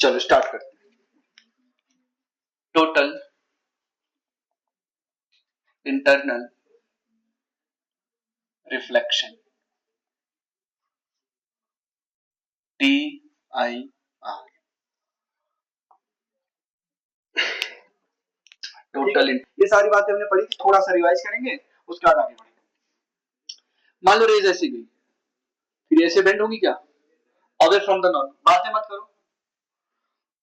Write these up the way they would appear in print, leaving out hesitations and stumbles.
चलो स्टार्ट करते हैं। Total internal reflection TIR, total ये सारी बातें हमने पढ़ी, थोड़ा सा रिवाइज करेंगे, उसके बाद आगे बढ़ेंगे। मान लो रेज ऐसी गई, फिर ऐसे बेंड होगी क्या? अवे फ्रॉम द नॉर्मल, बातें मत करो,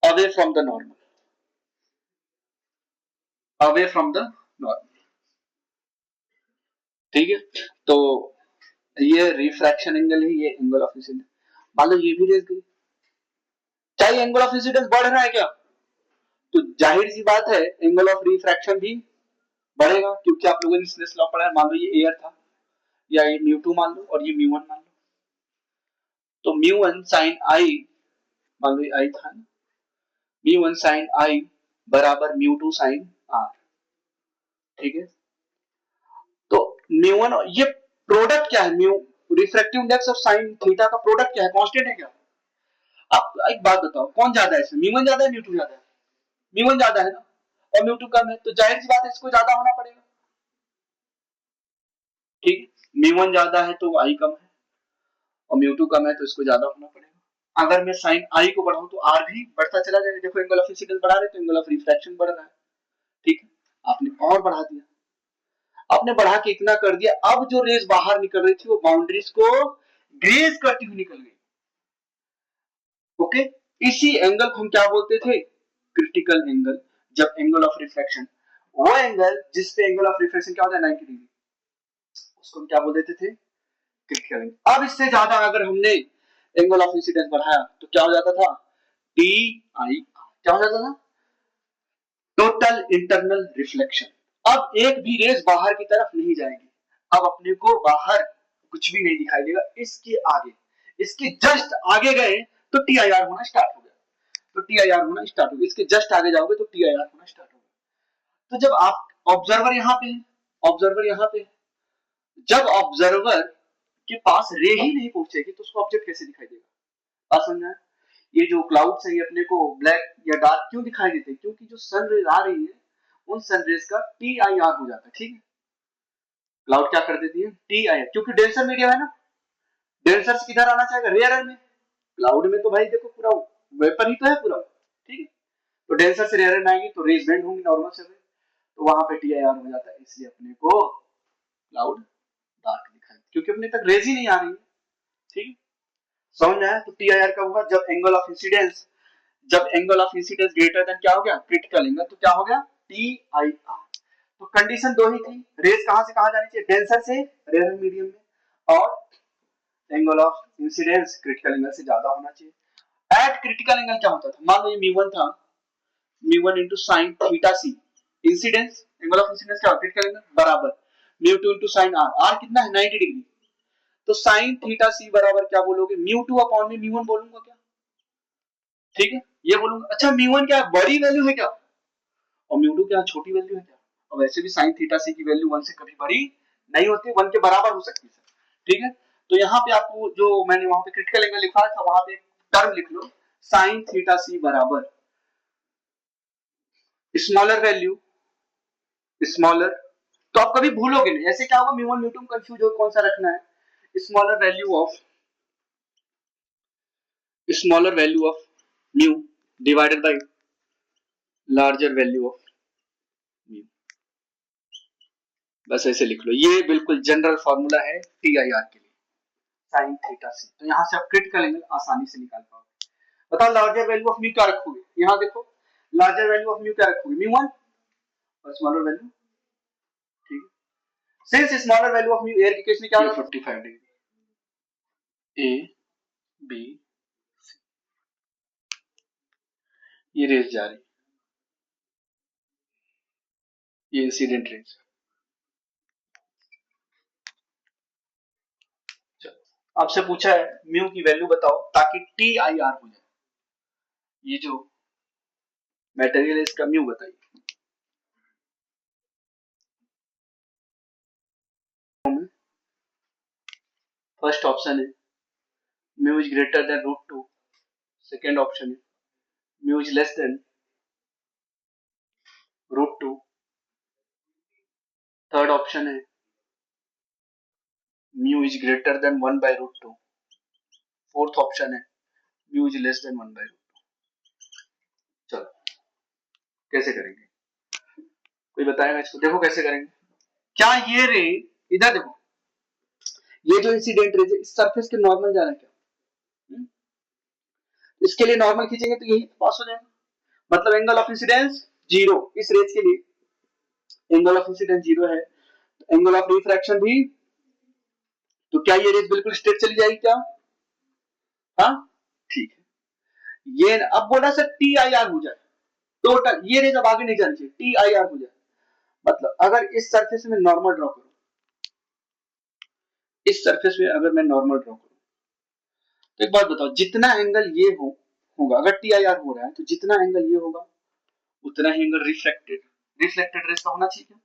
away from the normal, away from the normal, ठीक है। तो ये रिफ्रैक्शन एंगल है, ये एंगल ऑफ इंसिडेंस। मान लो ये भी रेज गई, चाहे एंगल ऑफ इंसिडेंस बढ़ रहा है क्या, तो जाहिर सी बात है एंगल ऑफ रिफ्रैक्शन भी बढ़ेगा, क्योंकि आप लोगों ने स्नेल्स लॉ पढ़ा है। मान लो ये एयर था, या ये म्यू2 मान लो, और ये म्यू1 मान लो, तो म्यू1 साइन आई, मान लो ये आई था, म्यू1 साइन आई बराबर म्यू2 साइन आर, ठीक है। तो म्यू1, ये प्रोडक्ट क्या है, mu refractive index of sine theta का प्रोडक्ट क्या है, कांस्टेंट है क्या? आप एक बात बताओ, कौन ज्यादा है इसमें, म्यू1 ज्यादा है म्यू2 ज्यादा है? म्यू1 ज्यादा है ना, और म्यू2 कम है, तो जाहिर सी बात है इसको ज्यादा होना पड़ेगा, ठीक है। म्यू1 ज्यादा है तो आई कम है, और म्यू2 कम है तो इसको ज्यादा होना पड़ेगा। अगर मैं साइन आई को बढ़ाऊं तो आर भी बढ़ता चला जाएगा। देखो एंगल ऑफ इंसिडेंस बढ़ा रहे तो एंगल ऑफ रिफ्रैक्शन बढ़ रहा है, ठीक है। आपने और बढ़ा दिया, आपने बढ़ा के इतना कर दिया, अब जो रेज बाहर निकल रही थी वो बाउंड्रीज को ग्रेज करती हुई निकल गई, ओके। इसी एंगल को हम क्या बोलते थे, क्रिटिकल एंगल। जब एंगल ऑफ रिफ्लेक्शन, वो एंगल जिसपे एंगल ऑफ रिफ्लेक्शन क्या होता है 90 डिग्री, उसको हम क्या बोल देते थे, क्रिटिकल एंगल। अब इससे ज्यादा अगर हमने एंगल ऑफ इंसिडेंस बढ़ाया तो क्या हो जाता था, TIR, क्या हो जाता था, टोटल इंटरनल रिफ्लेक्शन। अब एक भी रेज बाहर की तरफ नहीं जाएगी, अब अपने को बाहर कुछ भी नहीं दिखाई देगा। इसके आगे, इसके जस्ट आगे गए तो TIR होना स्टार्ट हो गया, तो TIR होना स्टार्ट हो गया। इसके जस्ट आगे जाओगे तो TIR होना स्टार्ट हो गया। तो जब आप ऑब्जर्वर यहाँ पे है, ऑब्जर्वर यहाँ पे है, जब ऑब्जर्वर के पास रे ही नहीं पहुंचेगी तो उसको ऑब्जेक्ट कैसे दिखाई देगा? बात समझना है। ये जो क्लाउड्स है ये अपने को ब्लैक या डार्क क्यों दिखाई देते हैं, क्योंकि जो सन रेज आ रही है उन सन रेज का TIR हो जाता है, ठीक है। क्लाउड क्या कर देती है, TIR, क्योंकि डेंसर मीडियम है ना, डेंसर से किधर आना चाहेगा, रेयर में। क्लाउड में तो भाई देखो पूरा वेपर ही तो है पूरा, ठीक है। तो डेंसर से रेयर में आएगी तो रेज बेंड होंगी नॉर्मल से, तो वहां पे TIR हो जाता है। इसलिए अपने को क्लाउड डार्क दिखाई, क्योंकि अपने तक रेज ही नहीं आ रही है, ठीक है। समझ में आया? तो TIR कब हुआ, जब एंगल ऑफ इंसिडेंस, जब angle of incidence greater than क्या हो गया, क्रिटिकल एंगल, तो क्या हो गया, TIR। तो कंडीशन दो ही थी, रेज कहां से कहां जानी चाहिए, डेंसर से रेयर मीडियम में, और angle of incidence critical angle से ज्यादा होना चाहिए। एट क्रिटिकल एंगल क्या होता था, मान लो ये म्यू1 था, म्यू1 into sin theta C, incidence, angle of incidence क्या होता है, क्रिटिकल एंगल बराबर म्यू2 इनटू sin r, r कितना है 90 डिग्री, तो sin थीटा सी बराबर क्या बोलोगे, म्यू2 अपॉन में म्यू1 बोलूंगा क्या, ठीक है, ये बोलूंगा। अच्छा म्यू1 क्या बड़ी वैल्यू है क्या, और म्यू2 क्या छोटी वैल्यू है क्या? और वैसे भी sin थीटा सी की वैल्यू 1 से कभी बड़ी नहीं होती, 1 के बराबर हो सकती है, ठीक है। तो यहाँ पे आपको जो मैंने वहां पे क्रिटिकल एंगल लिखा था, वहां पे टर्म लिख लो, sin थीटा सी बराबर स्मॉलर वैल्यू, स्मॉलर, तो आप कभी भूलोगे नहीं, ऐसे क्या होगा म्यू1 म्यू2 कंफ्यूज हो कौन सा रखना है, smaller value of mu divided by larger value of mu, बस ऐसे लिख लो। ये बिल्कुल जनरल फॉर्मूला है TIR के लिए, sin थीटा सी। तो यहां से आप क्रिटिकल एंगल आसानी से निकाल पाओगे। बताओ लार्जर वैल्यू ऑफ म्यू क्या रखोगे, यहां देखो लार्जर वैल्यू ऑफ म्यू क्या रखोगे, म्यू1, और स्मॉलर वैल्यू, ठीक है। Since smaller value of mu air के केस में क्या होगा, 45 डिग्री, ए बी, ये रेस जा रही, ये इंसिडेंट रेस। आपसे पूछा है म्यू की वैल्यू बताओ ताकि TIR हो जाए, ये जो मटेरियल है इसका म्यू बताइए। फर्स्ट ऑप्शन है mu is greater than √2, second option है mu is less than √2। Third option है mu is greater than 1/√2। Fourth option है म्यू इज लेस देन 1/√2। चलो कैसे करेंगे, कोई बताएगा इसको? देखो कैसे करेंगे। क्या ये रे, इधर देखो, ये जो इंसिडेंट रे इस सरफेस के नॉर्मल जा रहा है क्या? हुँ? इसके लिए नॉर्मल खींचेंगे तो यही पास हो जाएगा, मतलब एंगल ऑफ इंसिडेंस जीरो। इस रेज के लिए एंगल ऑफ इंसिडेंस जीरो है, एंगल ऑफ रिफ्रैक्शन भी, तो क्या ये रेज बिल्कुल स्ट्रेट चली जाएगी क्या? हाँ ठीक है। ये अब बोला सर टी आई आर हो जाए टोटल, ये रेज अब आगे नहीं जानी चाहिए, टी आई आर हो जाए। मतलब अगर इस सरफेस में नॉर्मल ड्रॉ करूं, इस सरफेस में अगर मैं नॉर्मल ड्रॉ करूं, तो एक बात बताओ, जितना एंगल ये होगा, अगर टी आई आर हो रहा है तो जितना एंगल ये होगा उतना ही एंगल रिफ्लेक्टेड रिफ्लेक्टेड रेज का होना चाहिए क्या?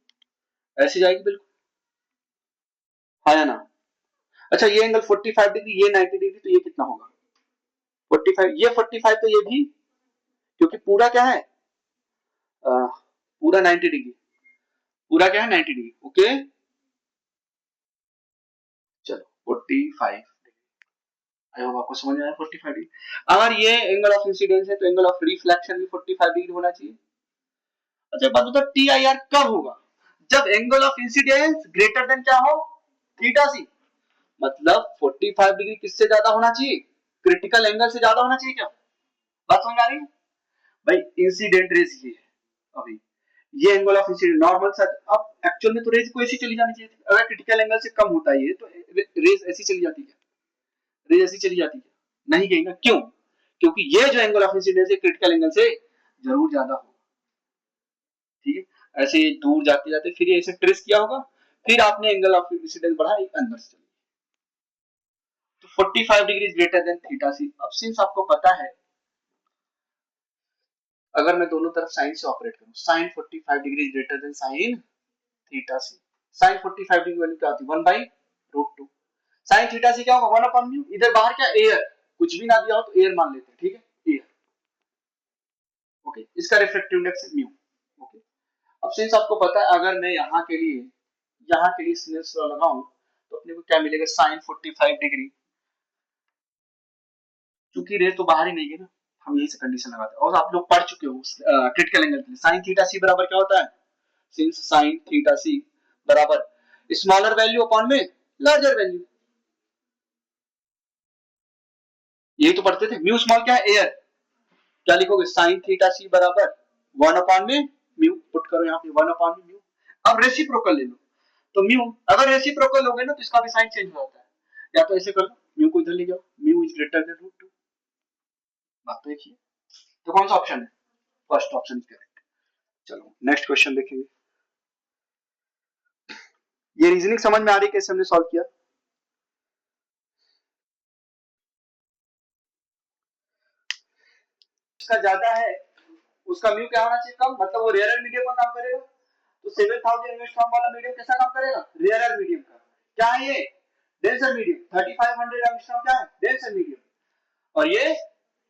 ऐसे जाएगी बिल्कुल, हाँ या ना? अच्छा ये एंगल 45 डिग्री, ये 90 डिग्री, तो ये कितना होगा? 45, ये 45, तो ये भी, क्योंकि पूरा क्या है, पूरा 90 डिग्री, पूरा क्या है 90 डिग्री। ओके चलो 45, आई होप आपको समझ में आया 45 डिग्री। अगर ये एंगल ऑफ इंसिडेंस है तो एंगल ऑफ रिफ्लेक्शन भी 45 डिग्री होना चाहिए। अच्छा बात बताओ टी आई आर कब होगा? जब angle of incidence greater than क्या हो, थीटा सी। मतलब 45 डिग्री किससे ज्यादा होना चाहिए? क्रिटिकल एंगल से ज्यादा होना चाहिए क्या? बात समझ आ रही है भाई? इंसिडेंट रेज ये है अभी, ये एंगल ऑफ इंसिडेंस नॉर्मल सा, अब एक्चुअल में तो रेज को ऐसी चली जानी चाहिए थी। अगर क्रिटिकल एंगल से कम होता है ये, तो रेज ऐसी चली जाती है, रेज ऐसी चली जाती है, नहीं गई ना? क्यों? क्योंकि ये जो एंगल ऑफ इंसिडेंस है क्रिटिकल एंगल से जरूर ज्यादा होगा। ठीक है, ऐसे दूर जाते जाते फिर ये ऐसे ट्रेस किया होगा, फिर आपने एंगल ऑफ इंसिडेंस बढ़ाया, अंदर से चली, तो 45 डिग्री ग्रेटर देन थीटा सी। अब सिंस आपको पता है, अगर मैं दोनों तरफ साइन से ऑपरेट करूं, sine 45 degree greater than sine theta C, sine 45 degree value क्या होती है? 1/√2। साइन थीटा सी क्या होगा? 1/μ। इधर बाहर क्या, एयर, कुछ भी ना दिया हो तो एयर मान लेते हैं, ठीक है, एयर। ओके, इसका रिफ्रैक्टिव इंडेक्स है म्यू। ओके, अब सिंस आपको पता है, अगर मैं यहाँ के लिए स्नेल्स लॉ लगाऊं, तो अपने को क्या मिलेगा? साइन 45 डिग्री, क्योंकि रे तो बाहर ही नहीं है ना, हम यही से कंडीशन लगाते हैं। और आप लोग पढ़ चुके हो क्रिटिकल एंगल के लिए, साइन थीटा सी बराबर क्या होता है? सिंस साइन थीटा सी बराबर स्मॉलर वैल्यू अपॉन में लार्जर वैल्यू, यही तो पढ़ते थे। म्यू स्मॉल क्या है? एयर। क्या लिखोगे? साइन थीटा सी बराबर 1/में म्यू, पुट करो यहाँ पे 1/में म्यू। अब रेसिप्रोकल ले लो, तो म्यू, अगर रेसिप्रोकल लोगे ना तो इसका भी साइन चेंज हो जाता है। या तो ऐसे कर लो, म्यू को इधर ले जाओ, म्यू इज ग्रेटर देन √2। बात तो एक ही है, तो कौन सा ऑप्शन है? First option correct. चलो नेक्स्ट क्वेश्चन देखेंगे। ये रीजनिंग समझ में आ रही है कैसे हमने सॉल्व किया? उसका ज्यादा है, उसका म्यू क्या होना चाहिए? कम, मतलब वो रेयर मीडियम का काम करेगा। तो 7000 एंगस्ट्रॉम वाला मीडियम कैसा काम करेगा? रेयर मीडियम का। क्या है ये? Denser medium. 3500 एंगस्ट्रॉम क्या है? Denser medium. और ये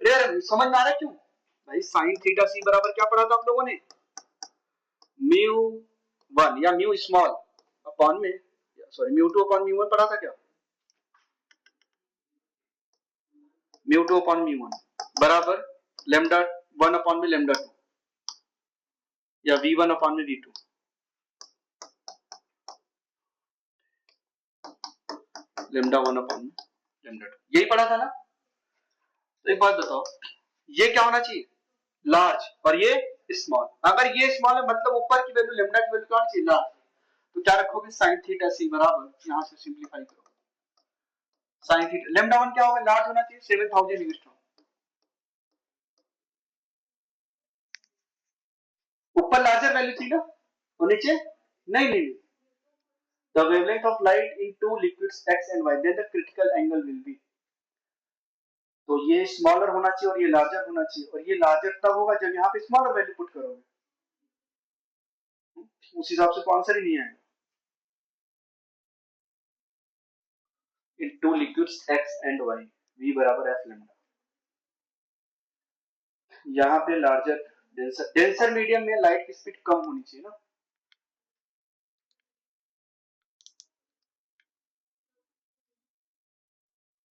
रेयर। समझ में आ रहा है क्यों भाई? साइन थीटा सी बराबर क्या पढ़ा था आप लोगों ने? म्यू वन या म्यू स्मॉल अपॉन में, sorry mu two upon mu one पढ़ा था क्या? Mu two upon mu one बराबर लेमडा वन अपॉन में लेमडा टू, या वी वन अपॉन में V two. Lambda one upon में लेमडा टू, यही पढ़ा था ना? तो एक बात बताओ, ये क्या होना चाहिए? लार्ज, और ये स्मॉल। अगर ये स्मॉल है मतलब ऊपर की वैल्यू लेमडा की वैल्यू क्या होनी चाहिए? लार्ज। तो क्या रखोगे? साइन थीटा सी बराबर, यहां से सिंपलीफाई करो, साइन थीटा लेमडा वन क्या होगा? लार्ज होना चाहिए, 7000 एंगस्ट्रॉम। ऊपर लार्जर वैल्यू थी ना, और नीचे नहीं नहीं, the wavelength of light in two liquids x and y, then the critical angle will be। तो ये स्मॉलर होना चाहिए और ये लार्जर होना चाहिए, और ये लार्जर तब होगा जब यहाँ पे स्मॉलर वैल्यू पुट करोगे, उस हिसाब से तो आंसर ही नहीं आएगा। In two liquids x and y, v बराबर f लैम्डा। यहाँ पे लार्जर डेंसर, डेंसर मीडियम में लाइट की स्पीड कम होनी चाहिए ना।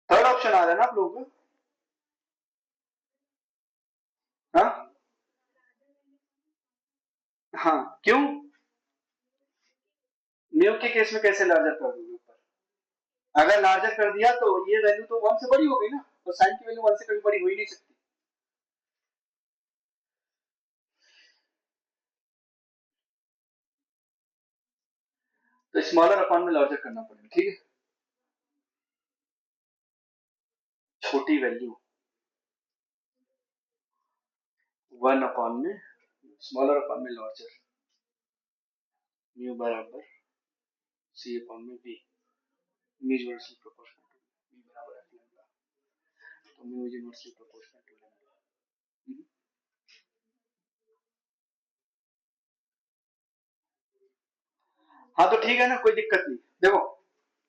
थर्ड ऑप्शन आ रहा है ना आप लोगों को? हाँ हाँ, क्यों? म्यू के केस में कैसे लार्जर कर दोगे ऊपर? अगर लार्जर कर दिया तो ये वैल्यू तो 1 से बड़ी हो गई ना, तो साइन की वैल्यू 1 से कभी बड़ी हो ही नहीं सकती। तो स्मॉलर अपॉन में लार्जर करना पड़ेगा, ठीक है। छोटी वैल्यू 1 अपॉन में स्मॉलर अपॉन में लार्जर, म्यू बराबर सी अपॉन में B, mu is inversely proportional to B बराबर एफ लैम्डा, तो mu is inversely proportional to lambda. हाँ तो ठीक है ना, कोई दिक्कत नहीं। देखो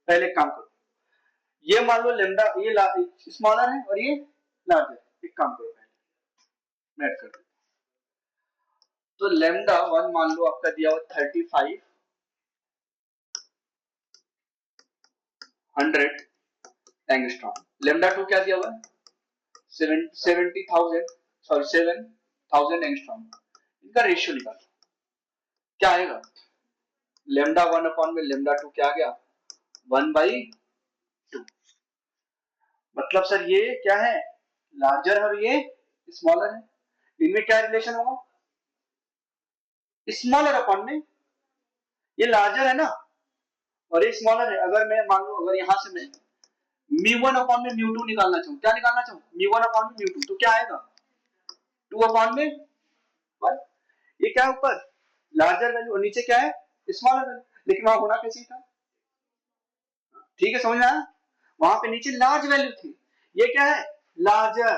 पहले एक काम करो, ये मान लो लेमडा ये स्मॉलर है और ये लार्जर। एक काम करो, पहले मैं ऐड कर दूं। तो लेमडा 1 मान लो आपका दिया हुआ 35 100 एंगस्ट्रॉम। लेमडा 2 क्या दिया हुआ है? 70,000, सॉरी 7,000 एंगस्ट्रॉम। इनका रेशियो निकालो, क्या आएगा? लेमडा 1 अपॉन में लेमडा 2 क्या आ गया? 1/2। मतलब सर ये क्या है? लार्जर है और ये स्मॉलर है। इनमें क्या रिलेशन होगा? स्मॉलर अपॉन में, ये लार्जर है ना और ये स्मॉलर है। अगर मैं मान लो, अगर यहां से मैं म्यू 1 अपॉन में म्यू 2 निकालना चाहूँ, क्या निकालना चाहूँ? म्यू 1 अपॉन में म्यू 2, तो क्या आएगा? 2 अपॉन में 1। ये क्या है ऊपर? लार्जर वैल्यू और नीचे क्या है? Smaller value. लेकिन वहां होना कैसे था? ठीक है, समझ में आया? वहां पे नीचे लार्ज वैल्यू थी, ये क्या है? Larger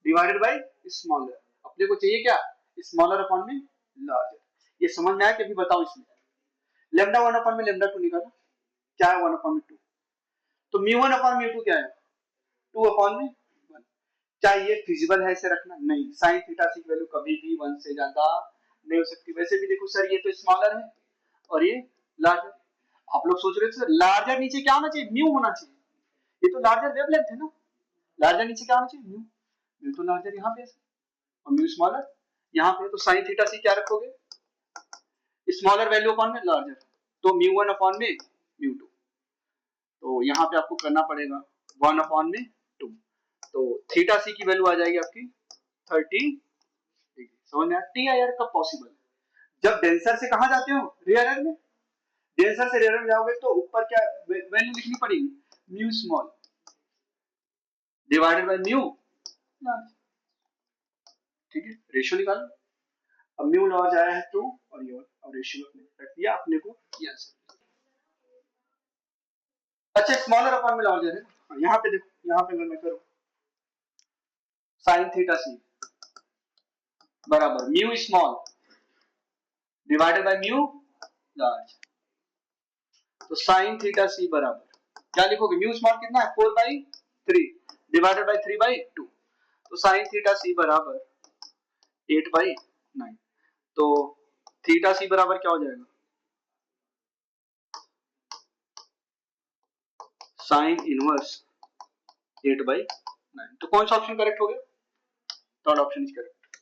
divided by smaller. अपने को चाहिए क्या? स्मॉलर अपॉन में लार्जर। ये समझ में आया कि अभी बताओ इसमें? लेमडा 1 अपॉन में लेमडा 2 निकालो, क्या है? 1 अपॉन में 2। तो म्यू 1 अपॉन म्यू 2 क्या है? 2 अपॉन में 1। क्या ये फिजिबल है इसे रखना? नहीं। साइन थीटा सी की वैल्यू कभी भी 1 से ज्यादा नहीं हो सकती। वैसे भी देखो सर, ये तो स्मॉलर है और ये लार्जर। आप लोग सोच रहे थे सर लार्जर नीचे क्या होना चाहिए? म्यू होना चाहिए। ये तो लार्जर वेवलेंथ है ना, लार्जर नीचे क्या होना चाहिए? म्यू। म्यू तो लार्जर यहाँ पे और म्यू स्मॉलर यहाँ पे, तो साइन थीटा सी क्या रखोगे? स्मॉलर वैल्यू अपॉन में लार्जर, तो म्यू 1 अपॉन में म्यू 2। तो यहाँ पे आपको करना पड़ेगा 1 अपॉन में 2। तो थीटा सी की वैल्यू आ जाएगी आपकी 30 डिग्री। समझ में आया? टी आई आर कब पॉसिबल है? जब डेंसर से कहा जाते हो? रेयर में। डेंसर से रेयर में जाओगे तो ऊपर क्या वैल्यू लिखनी पड़ेगी? Mu small divided by mu large. ठीक है, रेशियो निकालो। अब म्यू लार्ज आया है 2 और ये और रेशियो में रख दिया अपने को ये आंसर। अच्छा, स्मॉलर अपॉन में लार्जर है। यहाँ पे देखो, यहाँ पे अगर मैं करूँ साइन थीटा सी बराबर mu small divided by mu large, तो साइन थीटा सी बराबर क्या लिखोगे? म्यू स्मॉल कितना है? 4/3 डिवाइडेड बाय 3/2। तो साइन थीटा सी बराबर 8/9। तो थीटा सी बराबर क्या हो जाएगा? Sine inverse 8/9। तो कौन सा ऑप्शन करेक्ट हो गया? Third option is correct.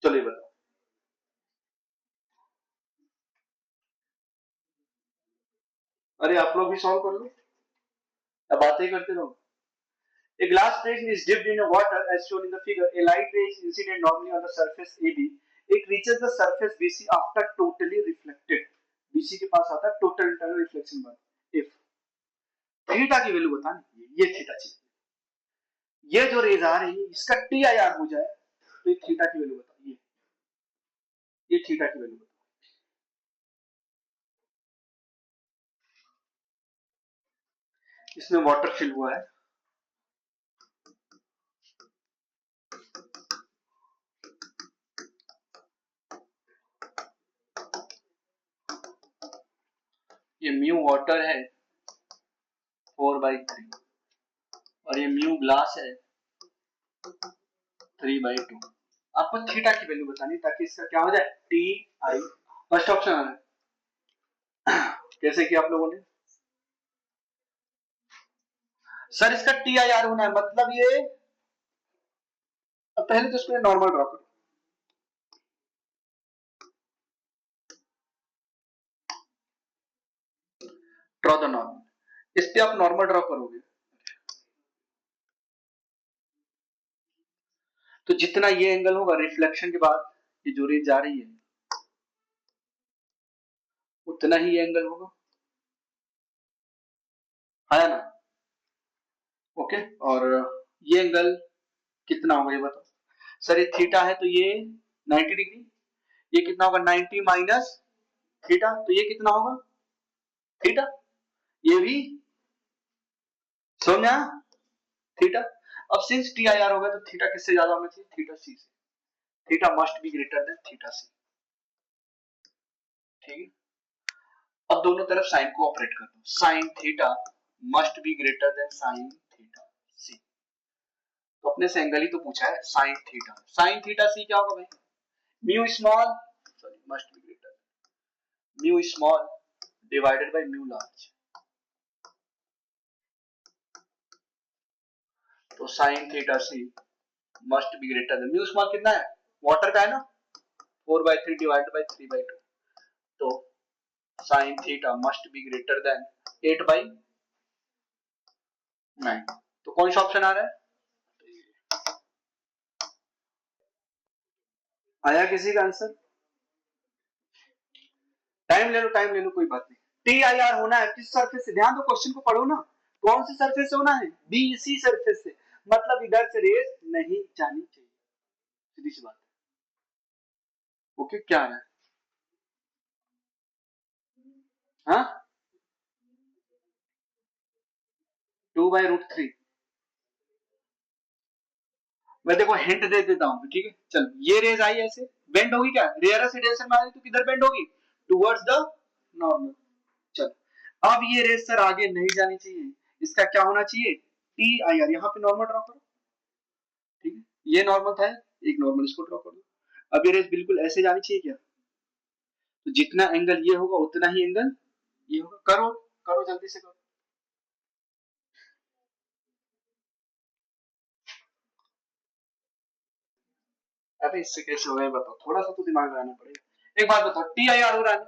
चलिए बताओ। अरे आप लोग भी सॉल्व कर लो, अब बातें करते रहो। A glass plate is dipped in a water as shown in the figure. A light ray is incident normally on the surface AB. It reaches the surface BC after totally reflected. BC के पास आता है total internal reflection बाद. If theta की value बताना, ये theta चाहिए, ये जो रेज आ रही है इसका टी आई आर हो जाए तो ये थीटा की वैल्यू बताओ। ये थीटा की वैल्यू बताओ। इसमें वाटर फिल हुआ है, ये म्यू वाटर है 4/3 और ये म्यू ग्लास है 3/2। आपको थीटा की वैल्यू बतानी ताकि इसका क्या हो जाए, टी आई। फर्स्ट ऑप्शन आ रहा है। कैसे कि आप लोगों ने सर इसका टी आई आर होना है, मतलब ये पहले तो इसको नॉर्मल ड्रॉ करो। Draw the normal. इस पे आप नॉर्मल ड्रॉ करोगे तो जितना ये एंगल होगा रिफ्लेक्शन के बाद ये जो रेज जा रही है उतना ही ये एंगल होगा, है ना। ओके, और ये एंगल कितना होगा ये बताओ। सर ये थीटा है तो ये 90 डिग्री, ये कितना होगा 90 माइनस थीटा, तो ये कितना होगा थीटा, ये भी समझा थीटा। अब सिंस टी आई आर होगा तो थीटा किससे ज्यादा होना चाहिए, थीटा सी से। Theta must be greater than theta C, ठीक है। अब दोनों तरफ साइन को ऑपरेट कर दो, sine theta must be greater than sine theta C. तो अपने से एंगल ही तो पूछा है, sine theta, sine theta C क्या होगा भाई, mu small, sorry must be greater, mu small divided by mu large. तो sine theta C must be greater than, mu small कितना है, वाटर का है ना, 4/3 डिवाइडेड बाय 3/2। तो sine theta must be greater then 8/9। तो कौन सा ऑप्शन आ रहा है, आया किसी का आंसर, टाइम ले लो टाइम ले लो, कोई बात नहीं। टी आई आर होना है किस सरफेस से, ध्यान दो क्वेश्चन को पढ़ो ना, कौन सी सरफेस से होना है, बीसी सरफेस से, मतलब इधर से रेस नहीं जानी चाहिए, सीधी सी बात है। ओके, क्या है, हाँ 2/√3। मैं देखो हिंट दे देता हूँ, ठीक है, चलो ये रेज आई ऐसे बेंड होगी, क्या रेयरस डायरेक्शन में आई तो किधर बेंड होगी, टुवर्ड्स द नॉर्मल। चलो अब ये रेज सर आगे नहीं जानी चाहिए, इसका क्या होना चाहिए, टी आई आर, यहाँ पे नॉर्मल ड्रॉ करो, ठीक है, ये नॉर्मल था, एक नॉर्मल इसको ड्रॉ कर दो। अब ये रेज बिल्कुल ऐसे जानी चाहिए क्या, तो जितना एंगल ये होगा उतना ही एंगल ये होगा, करो करो जल्दी से करो। अरे इससे कैसे होगा ये बताओ, थोड़ा सा तो दिमाग लगाना पड़ेगा। एक बात बताओ, टी आई आर हो रहा है,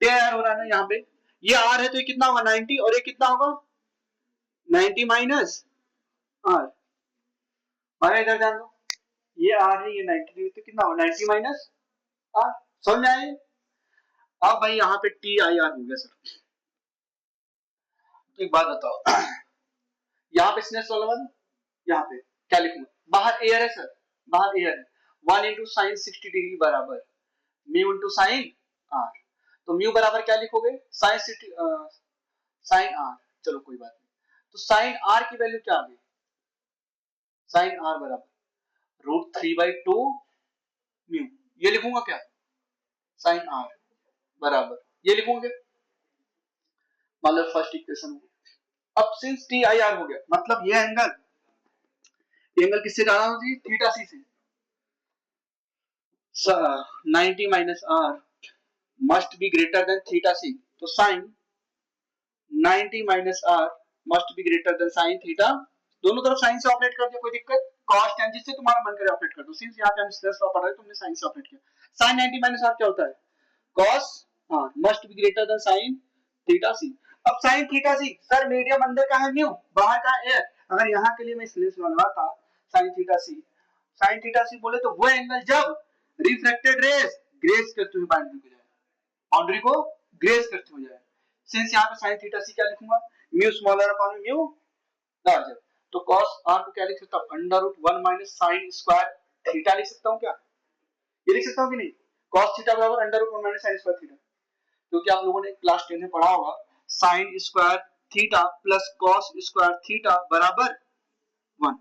टी आई आर हो रहा है ना यहाँ पे, ये आर है तो ये कितना होगा 90, और ये कितना होगा 90 माइनस आर, और इधर जान दो, ये आर है ये 90 तो कितना होगा 90 माइनस आर, समझ आए। अब भाई यहाँ पे टी आई आर हो गया सर। तो एक बात बताओ, यहाँ पे स्नेल लॉ लगा, यहाँ पे क्या लिखूंगा, बाहर एयर है सर, बाहर एयर है, 1 इंटू साइन 60 डिग्री बराबर म्यू इंटू साइन आर। तो म्यू बराबर क्या लिखोगे, साइन 60 साइन आर, चलो कोई बात नहीं। तो साइन आर की वैल्यू क्या आ गई, साइन आर बराबर √3/2 म्यू, ये लिखूंगा क्या, साइन आर बराबर ये लिखूंगा, मतलब फर्स्ट इक्वेशन हो गया। अब सिंस टी आई आर हो गया, मतलब ये एंगल किससे ज्यादा होना चाहिए, थीटा सी से। 90 minus R must be greater than theta C, तो sine 90 minus R must be greater than sine theta, दोनों तरफ साइन से ऑपरेट कर दिया, कोई दिक्कत, cos tan जिससे तुम्हारा मन करे ऑपरेट कर दो, सिंस यहां पे हम स्लेस लॉ पढ़ रहे हैं तुमने साइन से ऑपरेट किया, sin 90 माइनस आर क्या होता है, cos must be greater than sin theta सी। अब sin थीटा सी सर मीडियम अंदर का है म्यू, बाहर का एयर, अगर यहां के लिए मैं स्लेस बनवाता sin थीटा सी, sin थीटा सी बोले तो वो एंगल जब रिफ्लेक्टेड रेस ग्रेस करते हुए बाउंड्री को जाए, बाउंड्री को ग्रेस करते हुए जाए, सिंस यहाँ पे sin थीटा सी क्या लिखूंगा, mu smaller upon mu larger. तो cos r को क्या लिख सकता हूं, √1 माइनस साइन स्क्वायर थीटा लिख सकता हूं क्या, ये लिख सकता हूं कि नहीं, cos थीटा बराबर √1 माइनस साइन स्क्वायर थीटा, क्योंकि आप लोगों ने क्लास 10 में पढ़ा होगा sine square theta plus cos square theta बराबर 1।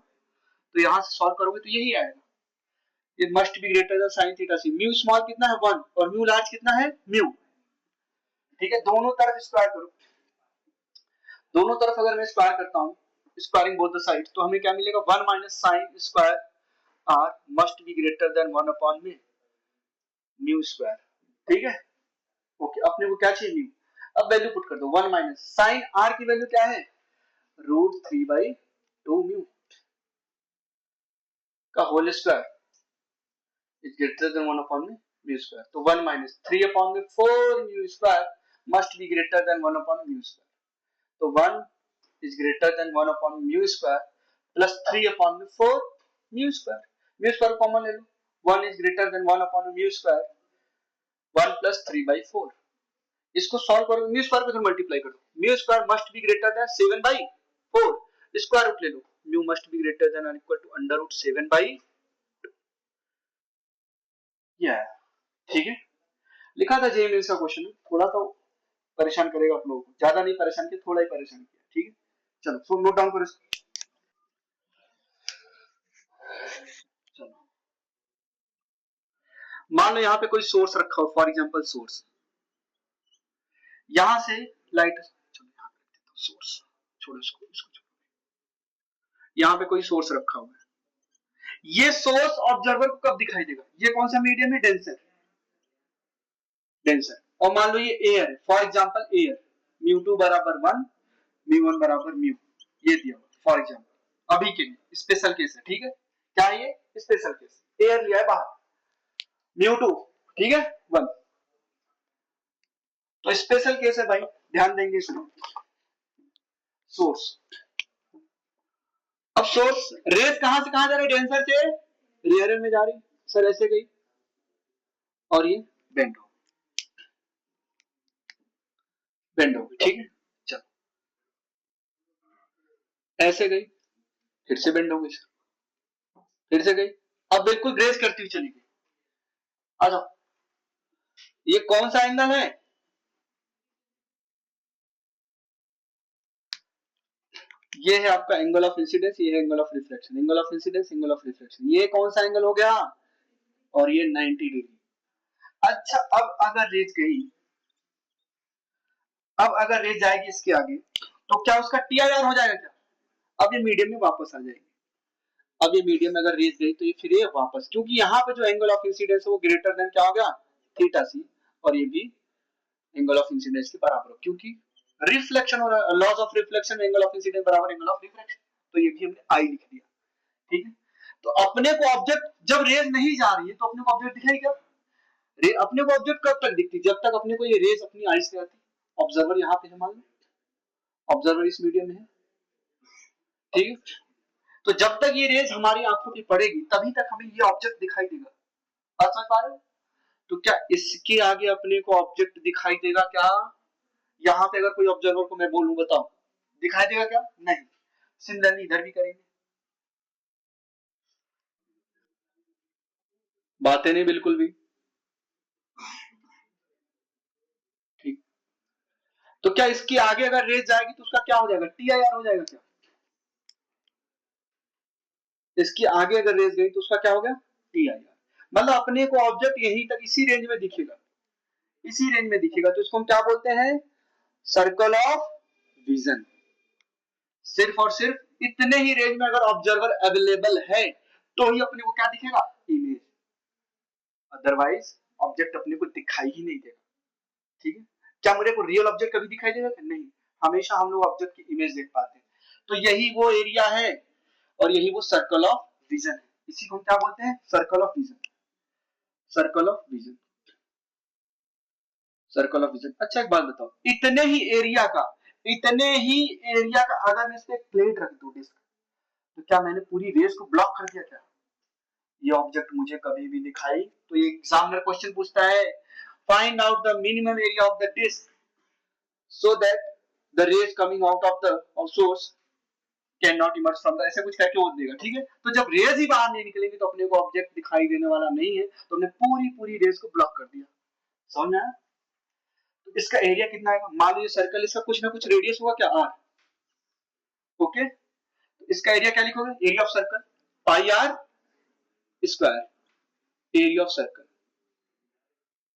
तो यहां से सॉल्व करोगे तो यही आएगा, ये must be greater than sine theta C, mu small कितना है 1 और म्यू लार्ज कितना है म्यू, ठीक है, दोनों तरफ स्क्वायर करो, दोनों तरफ अगर मैं स्क्वायर करता हूं स्क्वायरिंग बोथ द साइड, तो हमें क्या मिलेगा 1 minus sine square R must be greater than 1 upon में म्यू स्क्वायर। ठीक है, ओके, अपने को क्या चाहिए म्यू। अब वैल्यू पुट कर दो, 1 माइनस साइन आर की वैल्यू क्या है √3/2 म्यू का whole square is greater than 1 upon में म्यू स्क्वायर। तो 1 माइनस 3 अपॉन में 4 mu square must be greater than 1 upon mu square. तो 1 is greater than 1 upon mu square plus 3 upon 4 mu square। mu square common ले लो, 1 is greater than 1 upon mu square 1 plus 3/4। इसको solve करो, mu square को multiply कर दो, mu square must be greater than 7/4, square root ले लो, mu must be greater than or equal to under root 7/2। ठीक है, लिखा था जेई मेंस का क्वेश्चन, थोड़ा तो परेशान करेगा आप लोगों को, ज्यादा नहीं परेशान किया, थोड़ा ही परेशान किया। ठीक है, चलो सो नोट डाउन करो इसको। चलो मान लो यहाँ पे कोई सोर्स रखा हो, फॉर एग्जांपल सोर्स, यहां से लाइट, चलो यहाँ पे रख देता हूं सोर्स, छोड़ो इसको, यहाँ पे कोई सोर्स रखा हुआ है, ये सोर्स ऑब्जर्वर को कब दिखाई देगा, ये कौन सा मीडियम है, डेंसर, डेंसर। और मान लो ये एयर है, फॉर एग्जांपल एयर, μ2 बराबर 1, μ1 बराबर μ, ये दिया फॉर एग्जांपल, अभी के लिए स्पेशल केस है। ठीक है, क्या है ये स्पेशल केस, एयर लिया है बाहर, μ2 ठीक है 1, तो स्पेशल केस है भाई, ध्यान देंगे इसमें। सोर्स, अब सोर्स रेस कहां से कहां जा रही है, डेंसर से रेयर में जा रही, सर ऐसे गई और ये बेंड हो, बेंड हो गई। ठीक है, चलो ऐसे गई, फिर से बेंड हो गई, फिर से गई, अब बिल्कुल ग्रेस करती हुई चली गई। आ जाओ, ये कौन सा एंगल है, ये है आपका एंगल ऑफ इंसिडेंस, ये है angle of reflection, angle of incidence, angle of reflection, ये कौन सा एंगल हो गया, और ये 90 डिग्री। अच्छा, अब अगर रेज गई, अब अगर रेज जाएगी इसके आगे, तो क्या उसका टीआईआर हो जाएगा क्या, अब ये मीडियम में वापस आ जाएगी, अब ये मीडियम में अगर रेज गई तो ये फिर ये वापस, क्योंकि यहाँ पे जो एंगल ऑफ इंसिडेंस है वो ग्रेटर देन क्या हो गया, थीटा सी, और ये भी एंगल ऑफ इंसिडेंस के बराबर हो, क्योंकि रिफ्लेक्शन हो रहा है, loss of reflection angle of incidence बराबर एंगल ऑफ रिफ्लेक्शन, तो ये भी हमने आई लिख दिया। ठीक है, तो अपने को ऑब्जेक्ट जब रेज नहीं जा रही है तो अपने को ऑब्जेक्ट दिखाई क्या, अपने को ऑब्जेक्ट कब तक दिखती, जब तक अपने को ये रेज अपनी आईज से आती, ऑब्जर्वर यहाँ पे है, मान लो ऑब्जर्वर इस मीडियम में है। ठीक है, तो जब तक ये रेज हमारी आंखों पे पड़ेगी तभी तक हमें ये ऑब्जेक्ट दिखाई देगा, बात समझ पा रहे हो। तो क्या इसके आगे अपने को ऑब्जेक्ट दिखाई देगा क्या, यहाँ पे अगर कोई ऑब्जर्वर को मैं बोलूं बताओ दिखाई देगा क्या, नहीं। सिमिलरली इधर भी करेंगे, बातें नहीं बिल्कुल भी। ठीक, तो क्या इसके आगे अगर रेज जाएगी तो उसका क्या हो जाएगा, टीआईआर हो जाएगा क्या, इसके आगे अगर रेज गई तो उसका क्या हो गया, टीआईआर। मतलब अपने को ऑब्जेक्ट यहीं तक इसी रेंज में दिखेगा, इसी रेंज में दिखेगा, तो इसको हम क्या बोलते हैं, सर्कल ऑफ विजन। सिर्फ और सिर्फ इतने ही रेंज में अगर ऑब्जर्वर अवेलेबल है तो ही अपने को क्या दिखेगा, इमेज, अदरवाइज ऑब्जेक्ट अपने को दिखाई ही नहीं देगा। ठीक है, क्या मुझे को रियल ऑब्जेक्ट कभी दिखाई देगा, नहीं, हमेशा हम लोग ऑब्जेक्ट की इमेज देख पाते हैं। तो यही वो एरिया है और यही वो सर्कल ऑफ विजन है, इसी को क्या बोलते हैं, circle of vision, circle of vision, circle of vision. अच्छा एक बात बताओ, इतने ही एरिया का, इतने ही एरिया का अगर मैं इस पे प्लेट रख दूं डिस्क, तो क्या मैंने पूरी रेस को ब्लॉक कर दिया क्या, ये ऑब्जेक्ट मुझे कभी भी दिखाई, तो ये एग्जामिनर क्वेश्चन पूछता है find out the minimum area of the disc so that the rays coming out of the source can not emerge from the, ऐसे कुछ करके वो देगा। ठीक है, तो जब रेज ही बाहर नहीं निकलेंगे तो अपने को ऑब्जेक्ट दिखाई देने वाला नहीं है, तो हमने पूरी पूरी रेज को ब्लॉक कर दिया, समझ में आया। तो इसका एरिया कितना आएगा, मान लीजिए सर्कल, इसका कुछ ना कुछ रेडियस होगा क्या, आर, ओके, तो इसका एरिया क्या लिखोगे, area of circle pi R square, area of circle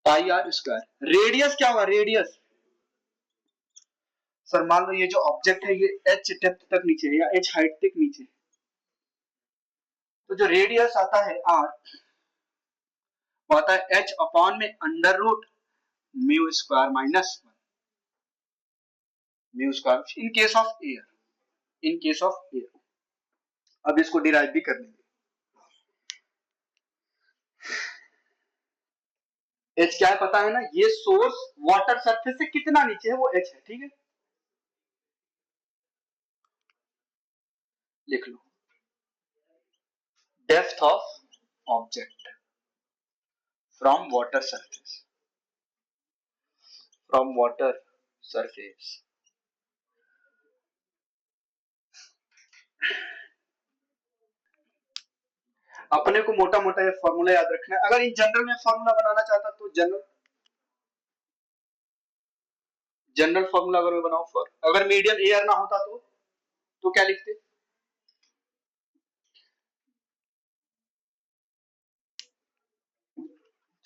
pi R square, radius क्या होगा, रेडियस सर मान लो ये जो ऑब्जेक्ट है ये h डेप्थ तक नीचे है या h हाइट तक नीचे है, तो जो रेडियस आता है r वो आता है h अपॉन में under root mu square minus mu square in case of air, in case of air. अब इसको डिराइव भी कर लेंगे। h क्या है पता है ना, ये सोर्स वाटर सरफेस से कितना नीचे है वो h है, ठीक है। लिख लो depth of object from water surface, from water surface. अपने को मोटा मोटा ये फॉर्मूला याद रखना है। अगर इन जनरल में फॉर्मूला बनाना चाहता तो जनरल फॉर्मूला अगर मैं बनाऊं फॉर, अगर मीडियम एयर ना होता तो क्या लिखते?